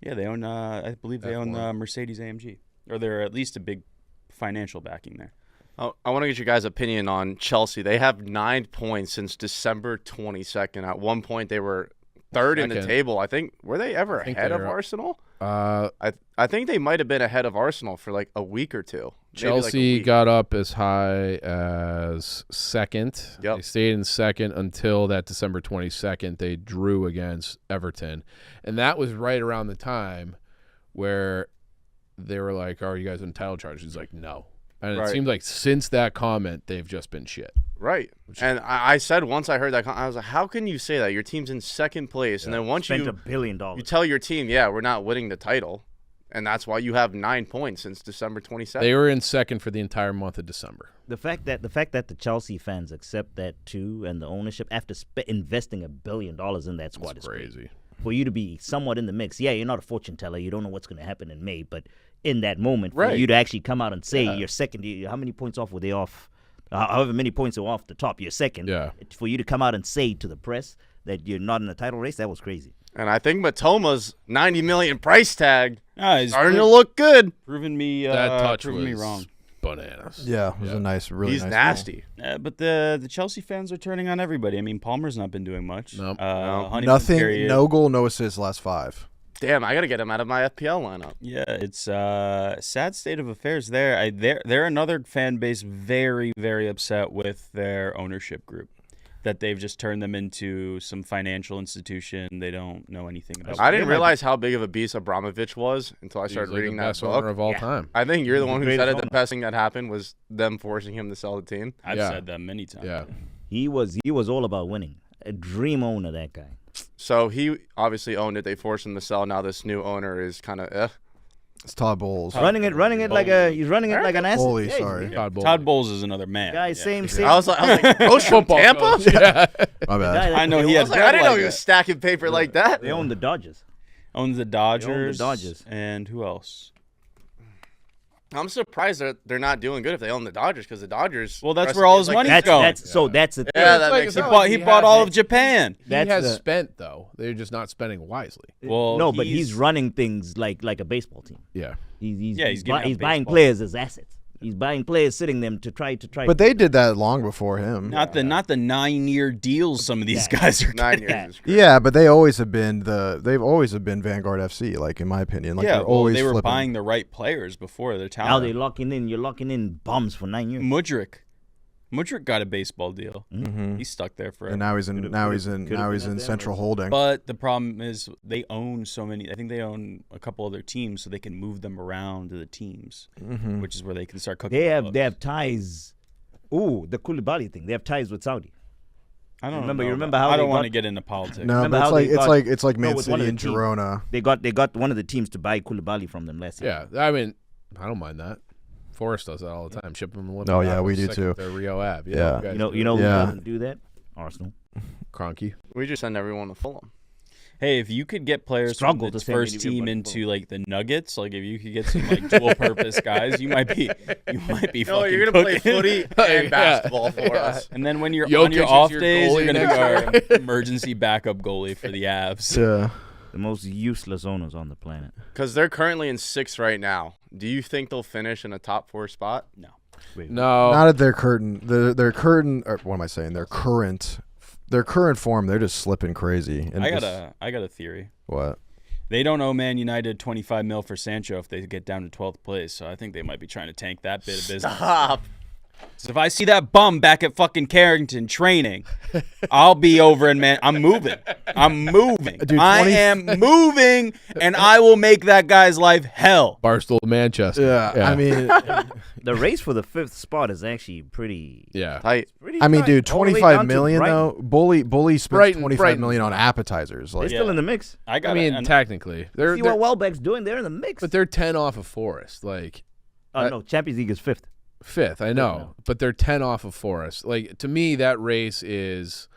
[SPEAKER 4] Yeah, they own. I believe they own
[SPEAKER 2] F1.
[SPEAKER 4] Mercedes AMG, or they're at least a big financial backing there.
[SPEAKER 1] I want to get your guys' opinion on Chelsea. They have 9 points since December 22nd. At one point, they were third in the
[SPEAKER 2] Second.
[SPEAKER 1] table. I think were they ever
[SPEAKER 2] think
[SPEAKER 1] ahead
[SPEAKER 2] they
[SPEAKER 1] of
[SPEAKER 2] were-
[SPEAKER 1] Arsenal?
[SPEAKER 2] Uh,
[SPEAKER 1] I think they might have been ahead of Arsenal for like a week or two. Maybe like a
[SPEAKER 2] Chelsea
[SPEAKER 1] week.
[SPEAKER 2] got up as high as second.
[SPEAKER 1] Yep.
[SPEAKER 2] They stayed in second until that December 22nd. They drew against Everton. And that was right around the time where they were like, "Oh, are you guys in title charge?" He's like, "No." And it
[SPEAKER 1] Right.
[SPEAKER 2] seems like since that comment, they've just been shit.
[SPEAKER 1] Right. And I said once I heard that, I was like, how can you say that? Your team's in second place. And then once
[SPEAKER 3] Spent
[SPEAKER 1] you
[SPEAKER 3] $1 billion.
[SPEAKER 1] you tell your team, yeah, we're not winning the title. And that's why you have 9 points since December 22nd.
[SPEAKER 2] They were in second for the entire month of December.
[SPEAKER 3] The fact that the Chelsea fans accept that too, and the ownership after investing $1 billion in that squad
[SPEAKER 2] It's
[SPEAKER 3] is crazy.
[SPEAKER 2] crazy.
[SPEAKER 3] For you to be somewhat in the mix, yeah, you're not a fortune teller. You don't know what's going to happen in May, but in that moment, for
[SPEAKER 1] Right.
[SPEAKER 3] you to actually come out and say you're second, how many points off were they off? However many points are off the top, you're second.
[SPEAKER 2] Yeah.
[SPEAKER 3] For you to come out and say to the press that you're not in the title race, that was crazy.
[SPEAKER 1] And I think Matoma's $90 million price tag
[SPEAKER 4] He's
[SPEAKER 1] starting to look good.
[SPEAKER 4] proving me
[SPEAKER 2] That touch
[SPEAKER 4] proving
[SPEAKER 2] was
[SPEAKER 4] me wrong.
[SPEAKER 2] bananas.
[SPEAKER 5] yeah, it was a nice, really
[SPEAKER 1] He's
[SPEAKER 5] nice
[SPEAKER 1] nasty.
[SPEAKER 4] But the Chelsea fans are turning on everybody. I mean, Palmer's not been doing much.
[SPEAKER 2] Nope.
[SPEAKER 4] Honeymoon
[SPEAKER 5] Nothing,
[SPEAKER 4] period.
[SPEAKER 5] no goal, no assist last 5.
[SPEAKER 1] Damn, I gotta get him out of my FPL lineup.
[SPEAKER 4] Yeah, it's a sad state of affairs there. They're another fan base very, very upset with their ownership group. That they've just turned them into some financial institution. They don't know anything about.
[SPEAKER 1] I didn't realize how big of a beast Abramovich was until I
[SPEAKER 2] He's
[SPEAKER 1] started
[SPEAKER 2] like
[SPEAKER 1] reading
[SPEAKER 2] the
[SPEAKER 1] that
[SPEAKER 2] best
[SPEAKER 1] book.
[SPEAKER 2] owner of all time.
[SPEAKER 1] I think you're the one who
[SPEAKER 3] greatest
[SPEAKER 1] said it. The
[SPEAKER 3] owner.
[SPEAKER 1] best thing that happened was them forcing him to sell the team.
[SPEAKER 4] I've
[SPEAKER 2] Yeah.
[SPEAKER 4] said that many times.
[SPEAKER 2] Yeah.
[SPEAKER 3] He was all about winning. A dream owner, that guy.
[SPEAKER 1] So he obviously owned it. They forced him to sell. Now this new owner is kind of
[SPEAKER 5] It's Todd Bowles.
[SPEAKER 3] Running it like an asset.
[SPEAKER 5] Bowley,
[SPEAKER 3] Yeah,
[SPEAKER 5] sorry.
[SPEAKER 3] he's-
[SPEAKER 4] Todd Bowles is another man.
[SPEAKER 3] Guy,
[SPEAKER 4] Yeah.
[SPEAKER 3] same.
[SPEAKER 1] I was like, coach from Tampa?
[SPEAKER 2] coach. Yeah.
[SPEAKER 5] My bad.
[SPEAKER 3] Guy that-
[SPEAKER 4] I know he
[SPEAKER 3] they
[SPEAKER 1] I
[SPEAKER 4] had
[SPEAKER 1] was like, I didn't know he
[SPEAKER 4] that.
[SPEAKER 1] was stacking paper like that.
[SPEAKER 3] They own the Dodgers.
[SPEAKER 4] Owns the Dodgers.
[SPEAKER 3] Dodgers.
[SPEAKER 4] And who else?
[SPEAKER 1] I'm surprised that they're not doing good if they own the Dodgers because the Dodgers.
[SPEAKER 4] Well, that's
[SPEAKER 1] recipe
[SPEAKER 4] where all
[SPEAKER 1] is
[SPEAKER 4] his
[SPEAKER 1] like
[SPEAKER 4] money's
[SPEAKER 1] this.
[SPEAKER 4] going.
[SPEAKER 3] That's the thing.
[SPEAKER 1] Yeah, that
[SPEAKER 2] Like,
[SPEAKER 1] makes
[SPEAKER 2] it's
[SPEAKER 4] He
[SPEAKER 2] not
[SPEAKER 1] sense.
[SPEAKER 2] like
[SPEAKER 4] bought, he
[SPEAKER 2] he
[SPEAKER 4] bought
[SPEAKER 2] has
[SPEAKER 4] all
[SPEAKER 2] it.
[SPEAKER 4] of Japan.
[SPEAKER 2] He
[SPEAKER 3] That's
[SPEAKER 2] has
[SPEAKER 3] the-
[SPEAKER 2] spent though. They're just not spending wisely.
[SPEAKER 4] Well,
[SPEAKER 3] no, but he's running things like a baseball team.
[SPEAKER 2] Yeah.
[SPEAKER 3] He's
[SPEAKER 4] giving out
[SPEAKER 3] he's buying
[SPEAKER 4] baseball.
[SPEAKER 3] players as assets. He's buying players, sitting them to try.
[SPEAKER 5] But they did that long before him.
[SPEAKER 4] not the 9-year deals some of these guys are
[SPEAKER 1] 9
[SPEAKER 4] getting.
[SPEAKER 1] years is great.
[SPEAKER 5] Yeah, but they've always have been Vanguard FC, like in my opinion. Like
[SPEAKER 4] Yeah,
[SPEAKER 5] they're
[SPEAKER 4] well,
[SPEAKER 5] always
[SPEAKER 4] they were
[SPEAKER 5] flipping.
[SPEAKER 4] buying the right players before their
[SPEAKER 3] now
[SPEAKER 4] talent.
[SPEAKER 3] they're locking in. You're locking in bums for 9 years.
[SPEAKER 4] Mudryk got a baseball deal.
[SPEAKER 5] Mhm.
[SPEAKER 4] He's stuck there forever.
[SPEAKER 5] And now he's in
[SPEAKER 3] been
[SPEAKER 5] Central Holding.
[SPEAKER 4] But the problem is they own so many. I think they own a couple other teams, so they can move them around to the teams,
[SPEAKER 5] Mhm.
[SPEAKER 4] which is where they can start cooking.
[SPEAKER 3] They
[SPEAKER 4] the
[SPEAKER 3] have
[SPEAKER 4] books.
[SPEAKER 3] ties. Ooh, the Koulibaly thing. They have ties with Saudi.
[SPEAKER 4] I don't
[SPEAKER 3] remember-
[SPEAKER 4] know
[SPEAKER 3] you
[SPEAKER 4] about-
[SPEAKER 3] remember how
[SPEAKER 4] I don't
[SPEAKER 3] they
[SPEAKER 4] want
[SPEAKER 3] got-
[SPEAKER 4] to get into politics.
[SPEAKER 5] No,
[SPEAKER 3] Remember
[SPEAKER 5] but
[SPEAKER 3] how they
[SPEAKER 5] it's like Man
[SPEAKER 3] it's one of
[SPEAKER 5] City
[SPEAKER 3] the
[SPEAKER 5] and
[SPEAKER 3] teams.
[SPEAKER 5] Girona.
[SPEAKER 3] They got one of the teams to buy Koulibaly from them last year.
[SPEAKER 2] Yeah. I mean, I don't mind that. Forrest does that all the time. Ship them a
[SPEAKER 5] Oh, yeah, we do too.
[SPEAKER 2] Their Rio app.
[SPEAKER 5] Yeah.
[SPEAKER 2] guys
[SPEAKER 3] You know
[SPEAKER 2] do
[SPEAKER 3] who
[SPEAKER 2] it.
[SPEAKER 5] Yeah.
[SPEAKER 3] doesn't do that? Arsenal.
[SPEAKER 2] Kroenke.
[SPEAKER 1] We just send everyone to Fulham.
[SPEAKER 4] Hey, if you could get players
[SPEAKER 3] Struggle
[SPEAKER 4] from
[SPEAKER 3] to
[SPEAKER 4] the
[SPEAKER 3] say
[SPEAKER 4] first
[SPEAKER 3] maybe
[SPEAKER 4] team
[SPEAKER 3] everybody
[SPEAKER 4] into
[SPEAKER 3] Fulham.
[SPEAKER 4] like the Nuggets, like if you could get some like dual purpose guys, you might be
[SPEAKER 1] No,
[SPEAKER 4] fucking
[SPEAKER 1] you're gonna play
[SPEAKER 4] cooking.
[SPEAKER 1] footy and basketball for us.
[SPEAKER 4] And then when you're
[SPEAKER 2] Jokic
[SPEAKER 4] on your
[SPEAKER 2] is
[SPEAKER 4] off
[SPEAKER 2] your
[SPEAKER 4] days, you're
[SPEAKER 2] goalie
[SPEAKER 4] gonna
[SPEAKER 2] next
[SPEAKER 4] be our emergency backup goalie for the Avs.
[SPEAKER 5] Yeah.
[SPEAKER 3] The most useless owners on the planet.
[SPEAKER 1] Because they're currently in 6th right now. Do you think they'll finish in a top 4 spot?
[SPEAKER 4] No.
[SPEAKER 2] No.
[SPEAKER 5] Not at their current. Or what am I saying? Their current form. They're just slipping crazy. And
[SPEAKER 4] I
[SPEAKER 5] just-
[SPEAKER 4] got a theory.
[SPEAKER 5] what?
[SPEAKER 4] They don't owe Man United 25 mil for Sancho if they get down to 12th place, so I think they might be trying to tank that bit of business.
[SPEAKER 1] Stop.
[SPEAKER 4] So if I see that bum back at fucking Carrington training, I'll be over and I'm moving. I'm moving.
[SPEAKER 5] Dude,
[SPEAKER 4] I
[SPEAKER 5] 20
[SPEAKER 4] am moving, and I will make that guy's life hell.
[SPEAKER 2] Barstool Manchester.
[SPEAKER 5] Yeah. I mean,
[SPEAKER 3] The race for the 5th spot is actually pretty.
[SPEAKER 2] Yeah.
[SPEAKER 1] Tight.
[SPEAKER 3] pretty
[SPEAKER 5] I mean,
[SPEAKER 3] tight.
[SPEAKER 5] dude,
[SPEAKER 3] All the way
[SPEAKER 5] 25
[SPEAKER 3] down to
[SPEAKER 5] million
[SPEAKER 3] Brighton.
[SPEAKER 5] though. Bully spent
[SPEAKER 2] Brighton-
[SPEAKER 5] 25 million on appetizers.
[SPEAKER 3] They're
[SPEAKER 5] Like,
[SPEAKER 3] still in the mix.
[SPEAKER 4] I got.
[SPEAKER 2] I mean, technically, they're,
[SPEAKER 3] See
[SPEAKER 2] they're
[SPEAKER 3] what Welbeck's doing? They're in the mix.
[SPEAKER 2] but they're 10 off of Forest. Like
[SPEAKER 3] No, Champions League is 5th.
[SPEAKER 2] 5th, I know, but they're 10 off of Forest. Like to me, that race is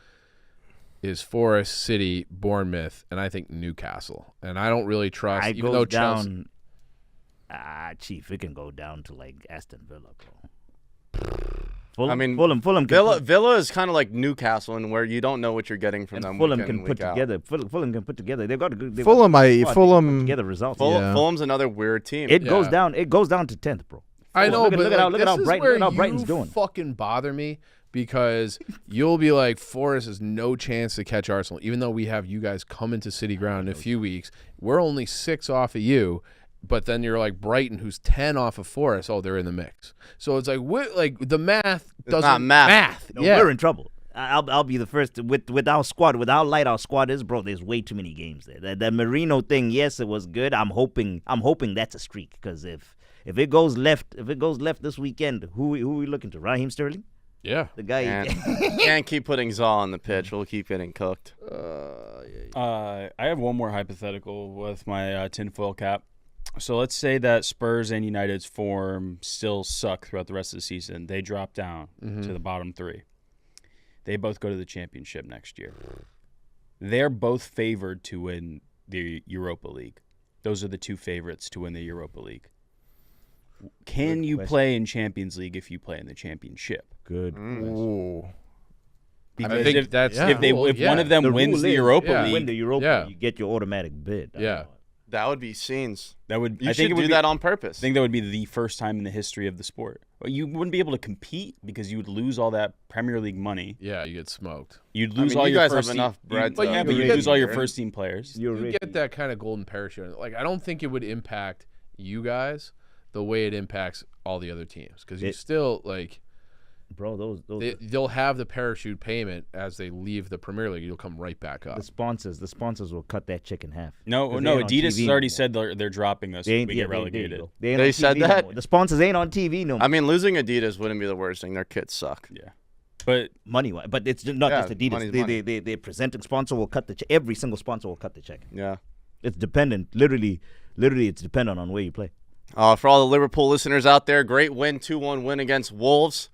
[SPEAKER 2] Forest, City, Bournemouth, and I think Newcastle. And I don't really trust,
[SPEAKER 3] It
[SPEAKER 2] even
[SPEAKER 3] goes
[SPEAKER 2] though Chelsea.
[SPEAKER 3] down. Chief, it can go down to like Aston Villa, bro. Fulham,
[SPEAKER 1] I mean,
[SPEAKER 3] Fulham can
[SPEAKER 1] Villa is kind of like Newcastle, and where you don't know what you're getting from
[SPEAKER 3] and
[SPEAKER 1] them.
[SPEAKER 3] Fulham
[SPEAKER 1] week in
[SPEAKER 3] can
[SPEAKER 1] and
[SPEAKER 3] put
[SPEAKER 1] week out.
[SPEAKER 3] together. Fulham can put together. They've got a good.
[SPEAKER 5] Fulham,
[SPEAKER 3] Fulham together results.
[SPEAKER 5] Yeah.
[SPEAKER 1] Fulham's another weird team.
[SPEAKER 3] It goes
[SPEAKER 2] Yeah.
[SPEAKER 3] down. It goes down to 10th, bro.
[SPEAKER 2] I know,
[SPEAKER 3] Look at-
[SPEAKER 2] but
[SPEAKER 3] look at how-
[SPEAKER 2] like,
[SPEAKER 3] look at how
[SPEAKER 2] this is
[SPEAKER 3] Brighton-
[SPEAKER 2] where
[SPEAKER 3] look at how Brighton's
[SPEAKER 2] you
[SPEAKER 3] doing.
[SPEAKER 2] fucking bother me because you'll be like, Forest has no chance to catch Arsenal, even though we have you guys coming to City Ground in a few weeks. We're only 6 off of you, but then you're like Brighton, who's 10 off of Forest. Oh, they're in the mix. So it's like the math doesn't
[SPEAKER 1] not math.
[SPEAKER 3] No,
[SPEAKER 2] yeah,
[SPEAKER 3] we're in trouble. I'll be the first with our squad. With how light our squad is, bro. There's way too many games there. The Merino thing, yes, it was good. I'm hoping that's a streak because if it goes left, this weekend, who are we looking to? Raheem Sterling,
[SPEAKER 2] yeah.
[SPEAKER 3] the guy.
[SPEAKER 1] Can't keep putting Zaw on the pitch. We'll keep getting cooked.
[SPEAKER 4] I have one more hypothetical with my tinfoil cap. So let's say that Spurs and United's form still suck throughout the rest of the season. They drop down to the bottom 3. They both go to the championship next year. They're both favored to win the Europa League. Those are the 2 favorites to win the Europa League. Can you play in Champions League if you play in the championship?
[SPEAKER 3] Good.
[SPEAKER 5] Ooh.
[SPEAKER 4] Because
[SPEAKER 2] think
[SPEAKER 4] if,
[SPEAKER 2] that's
[SPEAKER 4] if, they,
[SPEAKER 2] the rule,
[SPEAKER 4] if
[SPEAKER 2] yeah.
[SPEAKER 4] one of them
[SPEAKER 3] The
[SPEAKER 4] wins
[SPEAKER 3] rule
[SPEAKER 4] the
[SPEAKER 3] is,
[SPEAKER 4] Europa
[SPEAKER 2] yeah.
[SPEAKER 3] win
[SPEAKER 4] League,
[SPEAKER 3] the Europa,
[SPEAKER 2] Yeah.
[SPEAKER 3] you get your automatic bid.
[SPEAKER 2] Yeah.
[SPEAKER 1] That would be scenes.
[SPEAKER 4] that would
[SPEAKER 1] You
[SPEAKER 4] I
[SPEAKER 1] should
[SPEAKER 4] think it would
[SPEAKER 1] do
[SPEAKER 4] be,
[SPEAKER 1] that on purpose.
[SPEAKER 4] I think that would be the first time in the history of the sport. You wouldn't be able to compete because you would lose all that Premier League money.
[SPEAKER 2] Yeah, you get smoked.
[SPEAKER 4] You'd lose
[SPEAKER 1] mean,
[SPEAKER 4] all
[SPEAKER 1] you
[SPEAKER 4] your
[SPEAKER 1] guys
[SPEAKER 4] first
[SPEAKER 1] have
[SPEAKER 4] team.
[SPEAKER 1] enough bread
[SPEAKER 2] But
[SPEAKER 1] to
[SPEAKER 2] yeah,
[SPEAKER 4] But you
[SPEAKER 2] get-
[SPEAKER 4] lose all your
[SPEAKER 1] you're-
[SPEAKER 4] first team players.
[SPEAKER 2] You get that kind of golden parachute. Like, I don't think it would impact you guys the way it impacts all the other teams because you still like.
[SPEAKER 3] Bro, those
[SPEAKER 2] They'll have the parachute payment as they leave the Premier League. You'll come right back up.
[SPEAKER 3] the sponsors will cut that chick in half.
[SPEAKER 4] No,
[SPEAKER 3] 'Cause
[SPEAKER 4] no.
[SPEAKER 3] they ain't on
[SPEAKER 4] Adidas
[SPEAKER 3] TV
[SPEAKER 4] has
[SPEAKER 3] no
[SPEAKER 4] already
[SPEAKER 3] more.
[SPEAKER 4] said they're dropping us
[SPEAKER 3] They
[SPEAKER 4] if
[SPEAKER 3] ain't
[SPEAKER 4] we
[SPEAKER 3] yeah,
[SPEAKER 4] get
[SPEAKER 3] there you
[SPEAKER 4] relegated.
[SPEAKER 3] go. They ain't
[SPEAKER 1] They
[SPEAKER 3] on
[SPEAKER 1] said
[SPEAKER 3] TV no
[SPEAKER 1] that?
[SPEAKER 3] more. The sponsors ain't on TV no more.
[SPEAKER 1] I mean, losing Adidas wouldn't be the worst thing. Their kits suck.
[SPEAKER 4] Yeah, but
[SPEAKER 3] Money wise, but it's not
[SPEAKER 1] Yeah,
[SPEAKER 3] just Adidas.
[SPEAKER 1] money's money.
[SPEAKER 3] They presenting sponsor will cut the check. Every single sponsor will cut the check.
[SPEAKER 1] Yeah.
[SPEAKER 3] It's dependent. Literally, it's dependent on where you play.
[SPEAKER 1] For all the Liverpool listeners out there, great win, 2-1 win against Wolves.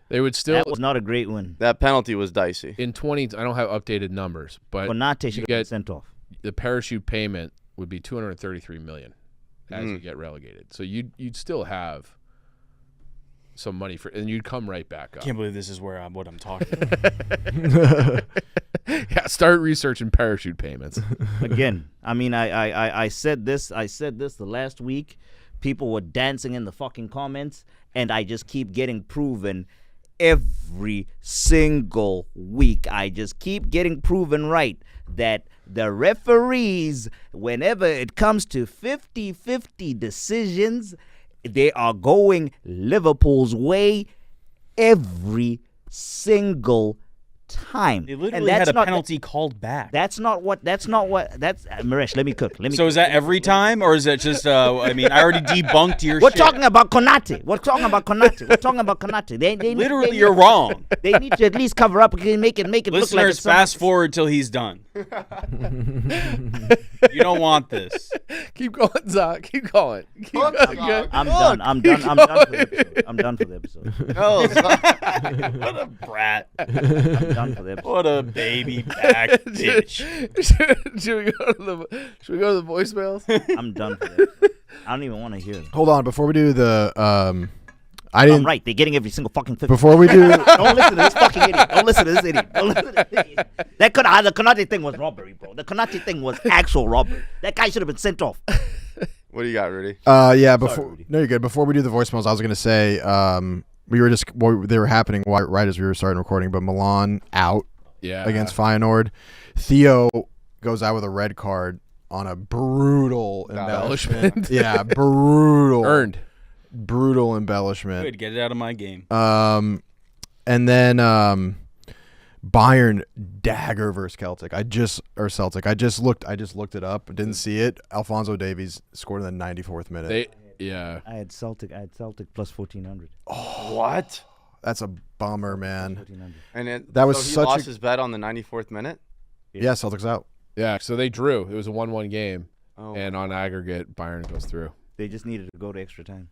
[SPEAKER 2] They would still
[SPEAKER 3] That was not a great win.
[SPEAKER 1] That penalty was dicey.
[SPEAKER 2] in 20. I don't have updated numbers, but
[SPEAKER 3] Konate
[SPEAKER 2] you
[SPEAKER 3] should get
[SPEAKER 2] get
[SPEAKER 3] sent off.
[SPEAKER 2] the parachute payment would be 233 million as you get relegated. So you'd still have some money for, and you'd come right back up.
[SPEAKER 4] I can't believe this is where what I'm talking about.
[SPEAKER 2] Yeah, start researching parachute payments.
[SPEAKER 3] Again, I mean, I said this the last week. People were dancing in the fucking comments, and I just keep getting proven every single week. I just keep getting proven right that the referees, whenever it comes to 50-50 decisions, they are going Liverpool's way every single time.
[SPEAKER 4] They
[SPEAKER 3] And
[SPEAKER 4] literally had a penalty called back.
[SPEAKER 3] That's Miresh, let me cook.
[SPEAKER 4] So is that every time, or is that just? I mean, I already debunked your.
[SPEAKER 3] We're
[SPEAKER 4] shit.
[SPEAKER 3] talking about Konate. We're talking about Konate. They
[SPEAKER 4] Literally, you're wrong.
[SPEAKER 3] They need to at least cover up and make it look like
[SPEAKER 4] Listeners,
[SPEAKER 3] it's
[SPEAKER 4] fast forward till he's done. You don't want this.
[SPEAKER 2] Keep going, Zach. Keep going. Keep going. Good.
[SPEAKER 3] I'm done. I'm done for the episode. I'm done for the episode.
[SPEAKER 1] Oh,
[SPEAKER 4] What a brat.
[SPEAKER 3] I'm done for the episode.
[SPEAKER 4] What a baby back bitch.
[SPEAKER 2] Should we go to the voicemails?
[SPEAKER 3] I'm done for the episode. I don't even want to hear it.
[SPEAKER 5] Hold on, before we do the I
[SPEAKER 3] I'm
[SPEAKER 5] didn't
[SPEAKER 3] right. They're getting every single fucking 50.
[SPEAKER 5] before we do
[SPEAKER 3] Don't listen to this fucking idiot. Don't listen to this idiot. Don't listen to this idiot. The Konate thing was robbery, bro. The Konate thing was actual robbery. That guy should have been sent off.
[SPEAKER 1] what do you got, Rudy?
[SPEAKER 5] yeah, before
[SPEAKER 3] Rudy.
[SPEAKER 5] no, you're good. Before we do the voicemails, I was gonna say we were just they were happening right as we were starting recording, but Milan out
[SPEAKER 2] Yeah.
[SPEAKER 5] against Feyenoord. Theo goes out with a red card on a brutal embellishment. Yeah, brutal.
[SPEAKER 2] Earned.
[SPEAKER 5] Brutal embellishment.
[SPEAKER 4] Good, get it out of my game.
[SPEAKER 5] And then Bayern dagger versus Celtic. I just looked it up, didn't see it. Alphonso Davies scored in the 94th minute.
[SPEAKER 3] I had Celtic plus 1400.
[SPEAKER 1] What?
[SPEAKER 5] That's a bummer, man.
[SPEAKER 3] 1400.
[SPEAKER 1] And
[SPEAKER 5] That was
[SPEAKER 1] so he
[SPEAKER 5] such
[SPEAKER 1] lost
[SPEAKER 5] a-
[SPEAKER 1] his bet on the 94th minute?
[SPEAKER 5] Yeah, Celtic's out.
[SPEAKER 2] Yeah. So they drew. It was a 1-1 game,
[SPEAKER 1] Oh,
[SPEAKER 2] and on aggregate, Bayern goes through.
[SPEAKER 3] They just needed to go to extra time.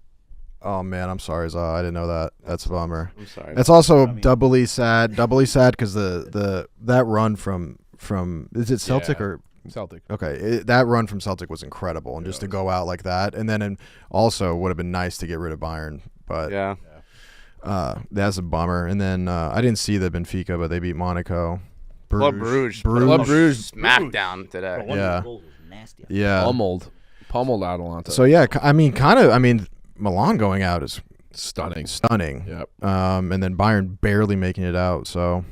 [SPEAKER 5] Oh man, I'm sorry, Za. I didn't know that. That's a bummer.
[SPEAKER 1] I'm sorry.
[SPEAKER 5] It's also doubly sad because that run from is it Celtic
[SPEAKER 2] Yeah.
[SPEAKER 5] or
[SPEAKER 2] Celtic.
[SPEAKER 5] okay, that run from Celtic was incredible, and just to go out like that, and then also would have been nice to get rid of Bayern, but
[SPEAKER 1] yeah.
[SPEAKER 5] that's a bummer. And then I didn't see the Benfica, but they beat Monaco.
[SPEAKER 1] Club Bruges.
[SPEAKER 2] Club Bruges.
[SPEAKER 1] Smackdown today.
[SPEAKER 3] Bro, one
[SPEAKER 5] Yeah.
[SPEAKER 3] of the goals was nasty.
[SPEAKER 5] Yeah.
[SPEAKER 2] Pummeled Atalanta.
[SPEAKER 5] So yeah, I mean, Milan going out is
[SPEAKER 2] stunning. Yep.
[SPEAKER 5] And then Bayern barely making it out. So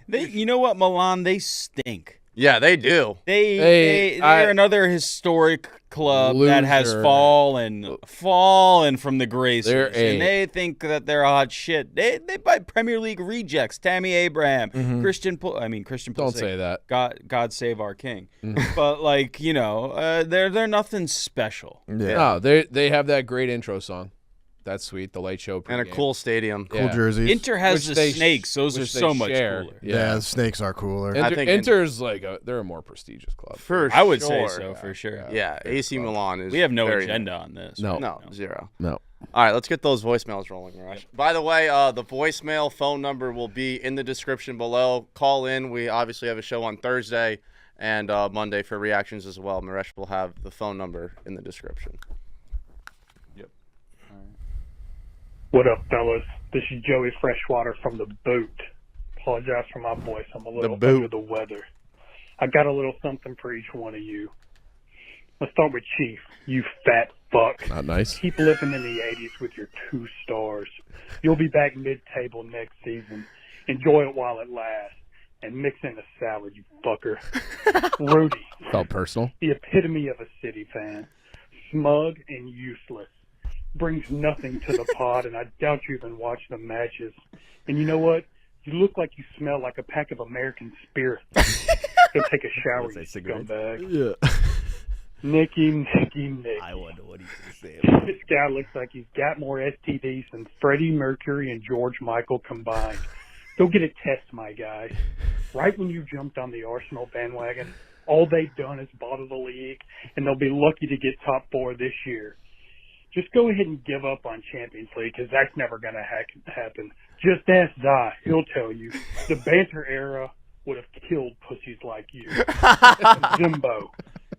[SPEAKER 4] You know what, Milan? They stink.
[SPEAKER 1] Yeah, they do.
[SPEAKER 4] They're another historic club that has
[SPEAKER 2] Loser.
[SPEAKER 4] fallen from the graces,
[SPEAKER 2] They're
[SPEAKER 4] and they think that they're hot shit. They buy Premier League rejects, Tammy Abraham, Christian Pulisic.
[SPEAKER 2] Don't say that.
[SPEAKER 4] God save our king. But they're nothing special.
[SPEAKER 2] No, they have that great intro song. That's sweet. The light show
[SPEAKER 1] And a
[SPEAKER 2] pregame.
[SPEAKER 1] cool stadium.
[SPEAKER 5] cool
[SPEAKER 2] Yeah.
[SPEAKER 5] jerseys.
[SPEAKER 4] Inter has
[SPEAKER 2] Which
[SPEAKER 4] the
[SPEAKER 2] they-
[SPEAKER 4] snakes. Those are
[SPEAKER 2] which they
[SPEAKER 4] so much
[SPEAKER 2] share.
[SPEAKER 4] cooler.
[SPEAKER 5] yeah, the snakes are cooler.
[SPEAKER 1] I think
[SPEAKER 2] Inter's they're a more prestigious club.
[SPEAKER 1] For
[SPEAKER 4] I would
[SPEAKER 1] sure.
[SPEAKER 4] say so for sure.
[SPEAKER 1] Yeah, AC Milan is.
[SPEAKER 4] We have no
[SPEAKER 1] very
[SPEAKER 4] agenda on this.
[SPEAKER 2] No.
[SPEAKER 1] No, zero.
[SPEAKER 2] No.
[SPEAKER 1] All right, let's get those voicemails rolling, Miresh. By the way, the voicemail phone number will be in the description below. Call in. We obviously have a show on Thursday and Monday for reactions as well. Miresh will have the phone number in the description.
[SPEAKER 6] What up, fellas? This is Joey Freshwater from the boot. Apologize for my voice. I'm a little
[SPEAKER 5] boot.
[SPEAKER 6] under the weather. I got a little something for each one of you. Let's start with Chief. You fat fuck.
[SPEAKER 2] Not nice.
[SPEAKER 6] Keep living in the 80s with your 2 stars. You'll be back mid-table next season. Enjoy it while it lasts. And mix in a salad, you fucker. Rudy.
[SPEAKER 2] Felt personal.
[SPEAKER 6] The epitome of a City fan. Smug and useless. Brings nothing to the pod, and I doubt you even watch the matches. And you know what? You look like you smell like a pack of American Spirit. Go take a shower, you scumbag.
[SPEAKER 5] Yeah.
[SPEAKER 6] Nicky.
[SPEAKER 3] I wonder what he's going to say.
[SPEAKER 6] This guy looks like he's got more STDs than Freddie Mercury and George Michael combined. Go get a test, my guy. Right when you jumped on the Arsenal bandwagon, all they've done is bottle the league, and they'll be lucky to get top 4 this year. Just go ahead and give up on Champions League, because that's never going to happen. Just ask Zai. He'll tell you. The banter era would have killed pussies like you. Zimbo.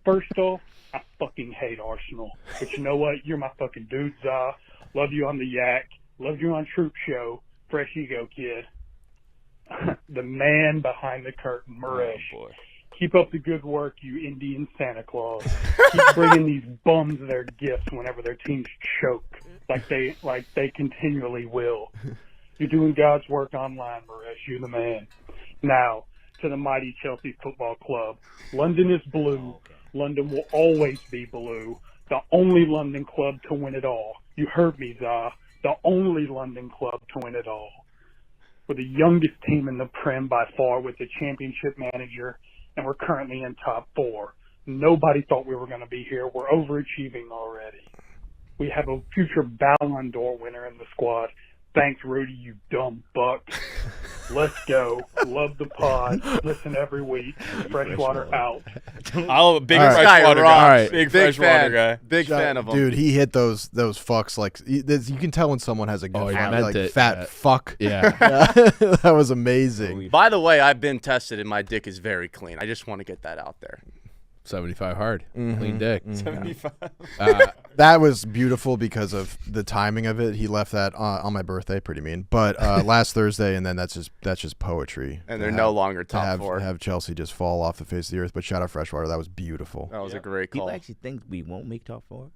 [SPEAKER 6] First off, I fucking hate Arsenal. But you know what? You're my fucking dude, Zai. Love you on the Yak. Love you on Troop Show. Fresh ego, kid. The man behind the curtain, Miresh.
[SPEAKER 4] Oh, boy.
[SPEAKER 6] Keep up the good work, you Indian Santa Claus. Keep bringing these bums their gifts whenever their teams choke, like they continually will. You're doing God's work online, Miresh. You're the man. Now, to the mighty Chelsea Football Club. London is blue. London will always be blue. The only London club to win it all. You heard me, Zah. The only London club to win it all. We're the youngest team in the Prem by far with the championship manager, and we're currently in top 4. Nobody thought we were going to be here. We're overachieving already. We have a future Ballon d'Or winner in the squad. Thanks, Rudy, you dumb buck. Let's go. Love the pod. Listen every week. Freshwater out.
[SPEAKER 4] Oh, big
[SPEAKER 5] All right.
[SPEAKER 4] freshwater
[SPEAKER 1] Guy
[SPEAKER 4] guy.
[SPEAKER 2] All right.
[SPEAKER 4] Big
[SPEAKER 1] Big
[SPEAKER 4] freshwater
[SPEAKER 1] fan.
[SPEAKER 4] guy.
[SPEAKER 1] Big fan of him.
[SPEAKER 5] Dude, he hit those fucks like you can tell when someone has a good
[SPEAKER 2] Oh, he
[SPEAKER 5] fat,
[SPEAKER 2] meant
[SPEAKER 5] like
[SPEAKER 2] it,
[SPEAKER 5] fat
[SPEAKER 2] yeah.
[SPEAKER 5] fuck.
[SPEAKER 2] Yeah.
[SPEAKER 5] That was amazing.
[SPEAKER 1] By the way, I've been tested and my dick is very clean. I just want to get that out there.
[SPEAKER 2] 75 hard. Clean dick.
[SPEAKER 4] 75.
[SPEAKER 5] That was beautiful because of the timing of it. He left that on my birthday, pretty mean. But last Thursday, and then that's just poetry.
[SPEAKER 1] And
[SPEAKER 5] to
[SPEAKER 1] they're
[SPEAKER 5] have-
[SPEAKER 1] no longer
[SPEAKER 5] to
[SPEAKER 1] top
[SPEAKER 5] have,
[SPEAKER 1] 4.
[SPEAKER 5] have Chelsea just fall off the face of the earth. But shout out Freshwater, that was beautiful.
[SPEAKER 1] That was a great
[SPEAKER 3] People
[SPEAKER 1] call.
[SPEAKER 3] actually think we won't make top 4.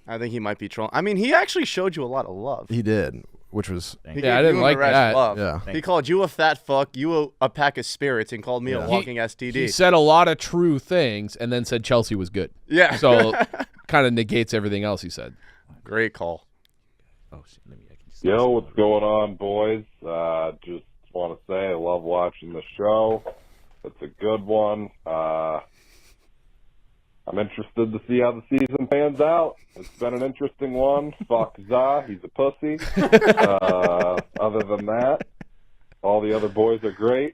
[SPEAKER 1] I think he might be trolling. I mean, he actually showed you a lot of love.
[SPEAKER 5] He did, which was
[SPEAKER 1] He
[SPEAKER 2] Yeah,
[SPEAKER 1] gave
[SPEAKER 2] I didn't
[SPEAKER 1] you and
[SPEAKER 2] like
[SPEAKER 1] Miresh
[SPEAKER 2] that.
[SPEAKER 1] love.
[SPEAKER 5] Yeah.
[SPEAKER 1] He called you a fat fuck, you a pack of spirits, and called me a
[SPEAKER 5] Yeah.
[SPEAKER 1] walking STD.
[SPEAKER 2] He said a lot of true things and then said Chelsea was good.
[SPEAKER 1] Yeah.
[SPEAKER 2] So kind of negates everything else he said.
[SPEAKER 1] Great call.
[SPEAKER 3] Oh, shit. I can just
[SPEAKER 7] Yo, what's going on, boys? Just want to say I love watching the show. It's a good one. I'm interested to see how the season pans out. It's been an interesting one. Fuck Za, he's a pussy. Other than that, all the other boys are great.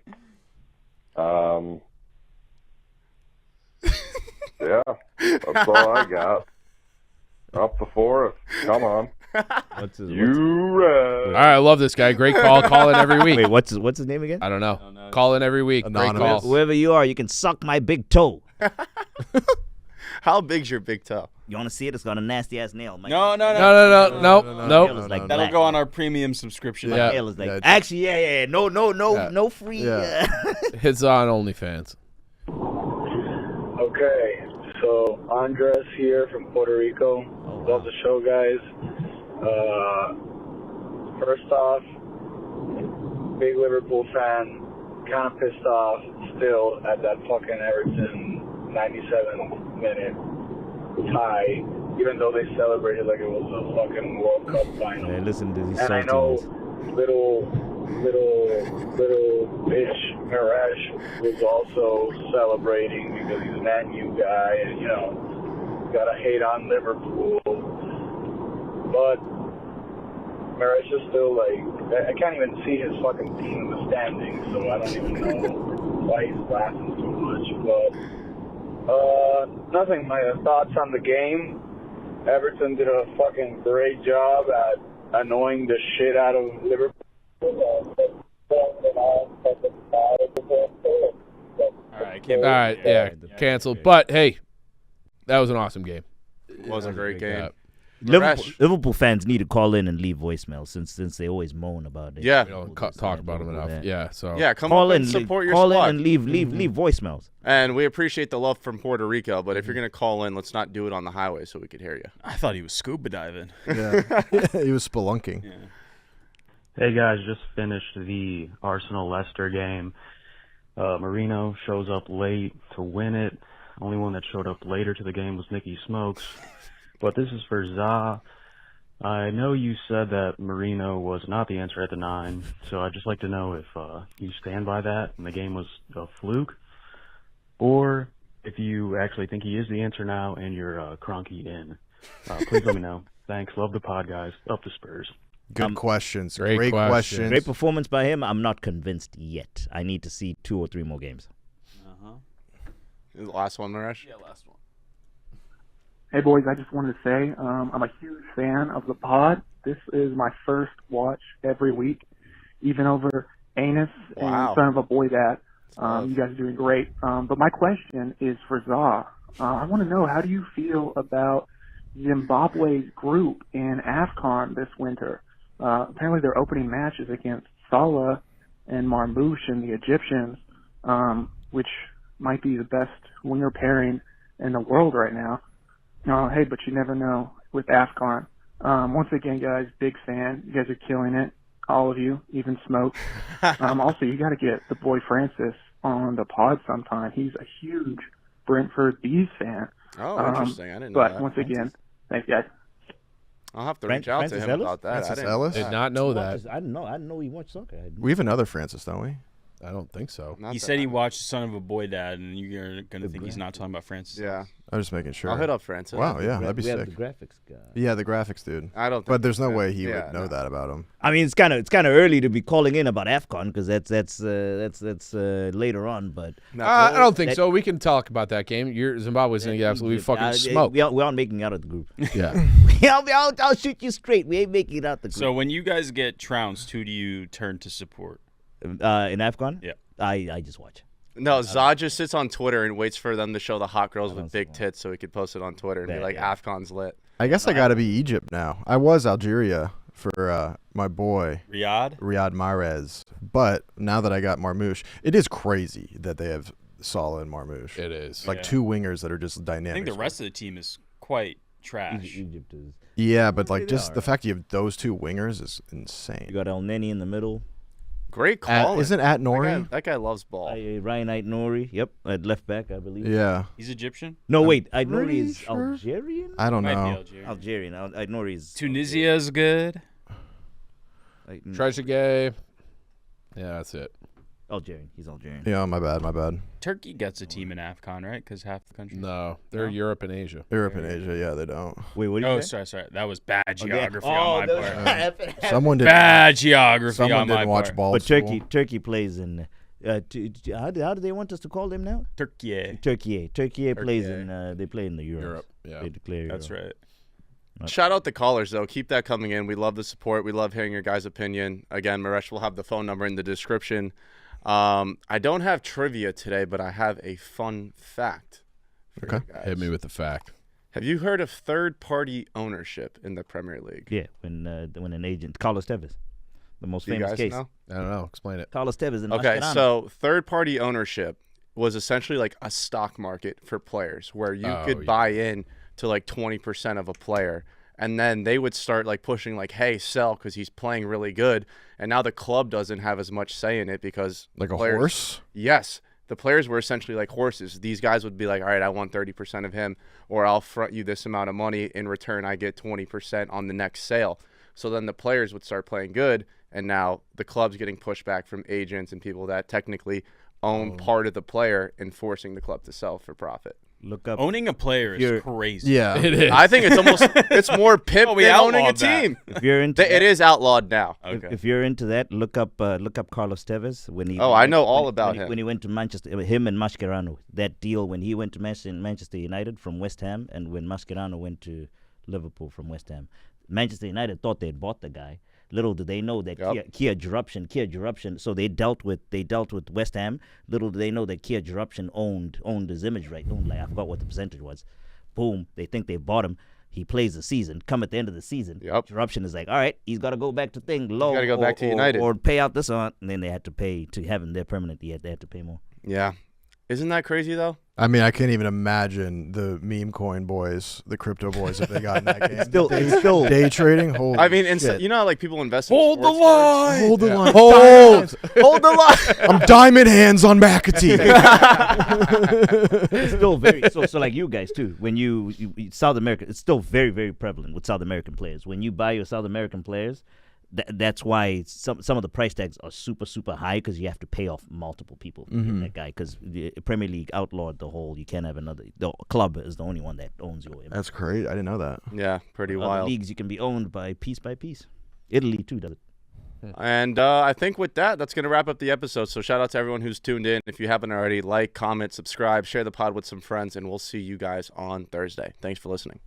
[SPEAKER 7] Yeah, that's all I got. Up the forest. Come on.
[SPEAKER 3] What's his,
[SPEAKER 7] You red.
[SPEAKER 2] All right, I love this guy. Great call. Call in every week.
[SPEAKER 3] wait, what's his name again?
[SPEAKER 2] I don't know. Call in every week. Great
[SPEAKER 5] Anonymous.
[SPEAKER 2] call.
[SPEAKER 3] Whoever you are, you can suck my big toe.
[SPEAKER 1] How big's your big toe?
[SPEAKER 3] You want to see it? It's got a nasty ass nail. My
[SPEAKER 4] No.
[SPEAKER 2] No.
[SPEAKER 3] nail
[SPEAKER 2] Nope.
[SPEAKER 3] is like
[SPEAKER 4] That'll
[SPEAKER 3] black.
[SPEAKER 4] go on our premium subscription.
[SPEAKER 3] My
[SPEAKER 2] Yeah.
[SPEAKER 3] nail is like
[SPEAKER 5] Yeah.
[SPEAKER 3] actually, yeah. No free.
[SPEAKER 5] Yeah.
[SPEAKER 2] It's on OnlyFans.
[SPEAKER 8] Okay, so Andres here from Puerto Rico. Love the show, guys. First off, big Liverpool fan. Kind of pissed off still at that fucking Everton 97-minute tie, even though they celebrated like it was a fucking World Cup final.
[SPEAKER 3] Hey, listen to these
[SPEAKER 8] And I know little bitch Miresh was also celebrating because he's a Man U guy, and you know, gotta hate on Liverpool. But Miresh is still like, I can't even see his fucking team in the standings, so I don't even know why he's laughing so much. But nothing. My thoughts on the game. Everton did a fucking great job at annoying the shit out of Liverpool.
[SPEAKER 2] All right, yeah, canceled. But hey, that was an awesome game.
[SPEAKER 1] It was a great game.
[SPEAKER 3] Liverpool fans need to call in and leave voicemails since they always moan about it.
[SPEAKER 1] Yeah.
[SPEAKER 2] We don't talk about them enough. Yeah, so
[SPEAKER 1] Yeah, come
[SPEAKER 3] Call
[SPEAKER 1] up
[SPEAKER 3] in,
[SPEAKER 1] and support your
[SPEAKER 3] call
[SPEAKER 1] squad.
[SPEAKER 3] in and leave voicemails.
[SPEAKER 1] And we appreciate the love from Puerto Rico, but if you're going to call in, let's not do it on the highway so we could hear you.
[SPEAKER 4] I thought he was scuba diving.
[SPEAKER 5] Yeah, he was spelunking.
[SPEAKER 4] Yeah.
[SPEAKER 9] Hey guys, just finished the Arsenal-Leicester game. Merino shows up late to win it. Only one that showed up later to the game was Nicky Smokes. But this is for Za. I know you said that Merino was not the answer at the 9, so I'd just like to know if you stand by that and the game was a fluke, or if you actually think he is the answer now and you're Kroenke in. Please let me know. Thanks. Love the pod, guys. Up the Spurs.
[SPEAKER 5] Good questions.
[SPEAKER 2] great
[SPEAKER 5] Great
[SPEAKER 2] questions.
[SPEAKER 5] questions.
[SPEAKER 3] Great performance by him. I'm not convinced yet. I need to see 2 or 3 more games.
[SPEAKER 1] The last one, Miresh?
[SPEAKER 4] Yeah, last one.
[SPEAKER 6] Hey boys, I just wanted to say I'm a huge fan of the pod. This is my first watch every week, even over Anus
[SPEAKER 1] Wow.
[SPEAKER 6] and Son of a Boy Dad. You guys are doing great. But my question is for Za. I want to know, how do you feel about Zimbabwe's group in AFCON this winter? Apparently their opening match is against Salah and Marmoush and the Egyptians, which might be the best winger pairing in the world right now. Hey, but you never know with AFCON. Once again, guys, big fan. You guys are killing it. All of you, even Smoke. Also, you got to get the boy Francis on the pod sometime. He's a huge Brentford Bees fan.
[SPEAKER 1] Oh, interesting. I didn't know
[SPEAKER 6] But
[SPEAKER 1] that.
[SPEAKER 6] once again, thanks, guys.
[SPEAKER 1] I'll have to reach out to
[SPEAKER 3] Francis
[SPEAKER 1] him
[SPEAKER 3] Ellis?
[SPEAKER 1] about that. I
[SPEAKER 5] Francis
[SPEAKER 1] didn't
[SPEAKER 5] Ellis?
[SPEAKER 2] did not know that.
[SPEAKER 3] I didn't know. I didn't know he watched soccer.
[SPEAKER 5] We have another Francis, don't we?
[SPEAKER 2] I don't think so.
[SPEAKER 1] Not
[SPEAKER 4] He
[SPEAKER 1] that
[SPEAKER 4] said he
[SPEAKER 1] I-
[SPEAKER 4] watched Son of a Boy Dad, and you're going to think he's not talking about Francis.
[SPEAKER 1] Yeah.
[SPEAKER 5] I'm just making sure.
[SPEAKER 1] I'll hit up Francis.
[SPEAKER 5] Wow, yeah, that'd be
[SPEAKER 3] we have
[SPEAKER 5] sick.
[SPEAKER 3] the graphics guy.
[SPEAKER 5] Yeah, the graphics dude.
[SPEAKER 1] I don't think
[SPEAKER 5] But there's no
[SPEAKER 1] yeah.
[SPEAKER 5] way he
[SPEAKER 1] Yeah,
[SPEAKER 5] would know
[SPEAKER 1] no.
[SPEAKER 5] that about him.
[SPEAKER 3] I mean, it's kind of early to be calling in about AFCON because that's later on. But
[SPEAKER 2] I don't think
[SPEAKER 3] that-
[SPEAKER 2] so. We can talk about that game. Zimbabwe's going to get absolutely fucking smoked.
[SPEAKER 3] we aren't making out of the group.
[SPEAKER 2] Yeah.
[SPEAKER 3] I'll shoot you straight. We ain't making it out the group.
[SPEAKER 4] So when you guys get trounced, who do you turn to support?
[SPEAKER 3] in AFCON,
[SPEAKER 4] Yeah.
[SPEAKER 3] I just watch.
[SPEAKER 1] No, Za just sits on Twitter and waits for them to show the hot girls
[SPEAKER 3] don't
[SPEAKER 1] with big
[SPEAKER 3] see
[SPEAKER 1] tits so he could post it on Twitter and be
[SPEAKER 3] Yeah,
[SPEAKER 1] like,
[SPEAKER 3] yeah.
[SPEAKER 1] AFCON's lit.
[SPEAKER 5] I guess I got to be Egypt now. I was Algeria for my boy
[SPEAKER 4] Riyadh?
[SPEAKER 5] Riyad Mahrez, but now that I got Marmoush, it is crazy that they have Salah and Marmoush.
[SPEAKER 2] It is.
[SPEAKER 5] Like
[SPEAKER 4] Yeah.
[SPEAKER 5] 2 wingers that are just
[SPEAKER 4] I
[SPEAKER 5] dynamic.
[SPEAKER 4] think the rest of the team is quite trash.
[SPEAKER 3] Egypt is.
[SPEAKER 5] Yeah, but like
[SPEAKER 3] They
[SPEAKER 5] just
[SPEAKER 3] are.
[SPEAKER 5] the fact you have those 2 wingers is insane.
[SPEAKER 3] You got El Neni in the middle.
[SPEAKER 1] Great call.
[SPEAKER 5] Isn't at Nori?
[SPEAKER 1] That guy loves ball.
[SPEAKER 3] Ryan Ait-Nouri. Yep, at left back, I believe.
[SPEAKER 5] Yeah,
[SPEAKER 4] He's Egyptian?
[SPEAKER 3] No, wait. Ait-Nouri
[SPEAKER 5] pretty
[SPEAKER 3] is
[SPEAKER 5] sure.
[SPEAKER 3] Algerian.
[SPEAKER 5] I don't
[SPEAKER 4] Might be
[SPEAKER 5] know.
[SPEAKER 4] Algerian.
[SPEAKER 3] Algerian. Ait-Nouri is
[SPEAKER 4] Tunisia is good.
[SPEAKER 2] Trezeguet. Yeah, that's it.
[SPEAKER 3] Algerian. He's Algerian.
[SPEAKER 5] Yeah, my bad.
[SPEAKER 4] Turkey gets a team in AFCON, right? Because half the country.
[SPEAKER 2] No, they're Europe and Asia.
[SPEAKER 5] Europe and Asia, yeah, they don't.
[SPEAKER 3] Wait, what did you
[SPEAKER 4] Oh,
[SPEAKER 3] say?
[SPEAKER 4] sorry. That was bad
[SPEAKER 3] Okay.
[SPEAKER 4] geography on my part.
[SPEAKER 5] Someone did.
[SPEAKER 4] Bad geography
[SPEAKER 5] Someone
[SPEAKER 4] on my
[SPEAKER 5] didn't watch
[SPEAKER 4] part.
[SPEAKER 5] ball.
[SPEAKER 3] But
[SPEAKER 5] school.
[SPEAKER 3] Turkey plays in. How do they want us to call them now?
[SPEAKER 4] Turkey.
[SPEAKER 3] Turkey plays in. They play in the Euros.
[SPEAKER 2] Europe, yeah.
[SPEAKER 3] They declare.
[SPEAKER 4] That's
[SPEAKER 3] Euro.
[SPEAKER 4] right.
[SPEAKER 1] Shout out the callers, though. Keep that coming in. We love the support. We love hearing your guys' opinion. Again, Miresh will have the phone number in the description. I don't have trivia today, but I have a fun fact. For
[SPEAKER 5] Okay.
[SPEAKER 1] you guys.
[SPEAKER 2] Hit me with the fact.
[SPEAKER 1] Have you heard of third-party ownership in the Premier League?
[SPEAKER 3] Yeah, when an agent, Carlos Tevez, the most
[SPEAKER 1] Do you
[SPEAKER 3] famous
[SPEAKER 1] guys
[SPEAKER 3] case.
[SPEAKER 1] know?
[SPEAKER 2] I don't know. Explain it.
[SPEAKER 3] Carlos Tevez in
[SPEAKER 1] Okay,
[SPEAKER 3] Mascherano.
[SPEAKER 1] so third-party ownership was essentially like a stock market for players where you
[SPEAKER 2] Oh,
[SPEAKER 1] could
[SPEAKER 2] yeah.
[SPEAKER 1] buy in to like 20% of a player. And then they would start like pushing like, hey, sell because he's playing really good. And now the club doesn't have as much say in it because
[SPEAKER 5] Like a
[SPEAKER 1] players-
[SPEAKER 5] horse?
[SPEAKER 1] Yes. The players were essentially like horses. These guys would be like, all right, I want 30% of him, or I'll front you this amount of money. In return, I get 20% on the next sale. So then the players would start playing good. And now the club's getting pushback from agents and people that technically own part of the player and forcing the club to sell for profit.
[SPEAKER 3] Look up.
[SPEAKER 4] Owning a player is
[SPEAKER 3] You're-
[SPEAKER 4] crazy.
[SPEAKER 5] Yeah.
[SPEAKER 2] It is.
[SPEAKER 1] I think it's more pimp
[SPEAKER 4] Oh, we
[SPEAKER 1] than owning a
[SPEAKER 4] outlawed that.
[SPEAKER 1] team.
[SPEAKER 3] If you're into
[SPEAKER 1] It is outlawed now.
[SPEAKER 4] Okay.
[SPEAKER 3] If you're into that, look up Carlos Tevez when he.
[SPEAKER 1] Oh, I know all
[SPEAKER 3] when-
[SPEAKER 1] about
[SPEAKER 3] when he-
[SPEAKER 1] him.
[SPEAKER 3] When he went to Manchester, him and Mascherano. That deal when he went to Manchester United from West Ham, and when Mascherano went to Liverpool from West Ham. Manchester United thought they'd bought the guy. Little did they know that
[SPEAKER 1] Yep.
[SPEAKER 3] Kia Geruption. So they dealt with West Ham. Little did they know that Kia Geruption owned his image right. I forgot what the percentage was. Boom. They think they bought him. He plays the season. Come at the end of the season,
[SPEAKER 1] Yep.
[SPEAKER 3] Eruption is like, all right, he's got to go back to thing low.
[SPEAKER 1] gotta go back to United.
[SPEAKER 3] or pay out this on, and then they had to pay to have him there permanently. They had to pay more.
[SPEAKER 1] Yeah. Isn't that crazy though?
[SPEAKER 5] I mean, I can't even imagine the meme coin boys, the crypto boys, if they got in that game.
[SPEAKER 3] Still
[SPEAKER 5] Day trading. Holy
[SPEAKER 1] I mean,
[SPEAKER 5] shit.
[SPEAKER 1] you know how like people invest in
[SPEAKER 2] Hold the
[SPEAKER 1] sports cards?
[SPEAKER 2] line.
[SPEAKER 5] Hold the line.
[SPEAKER 1] Hold the line.
[SPEAKER 5] I'm diamond hands on McAtee.
[SPEAKER 3] It's still very so like you guys too. When you South America, it's still very, very prevalent with South American players. When you buy your South American players, that's why some of the price tags are super, super high, because you have to pay off multiple people to get that guy, because the Premier League outlawed the whole, you can't have another, the club is the only one that owns your image.
[SPEAKER 5] That's great. I didn't know that.
[SPEAKER 1] Yeah, pretty
[SPEAKER 3] Other
[SPEAKER 1] wild.
[SPEAKER 3] leagues you can be owned by piece. Italy too does it.
[SPEAKER 1] And I think with that, that's going to wrap up the episode. So shout out to everyone who's tuned in. If you haven't already, like, comment, subscribe, share the pod with some friends, and we'll see you guys on Thursday. Thanks for listening.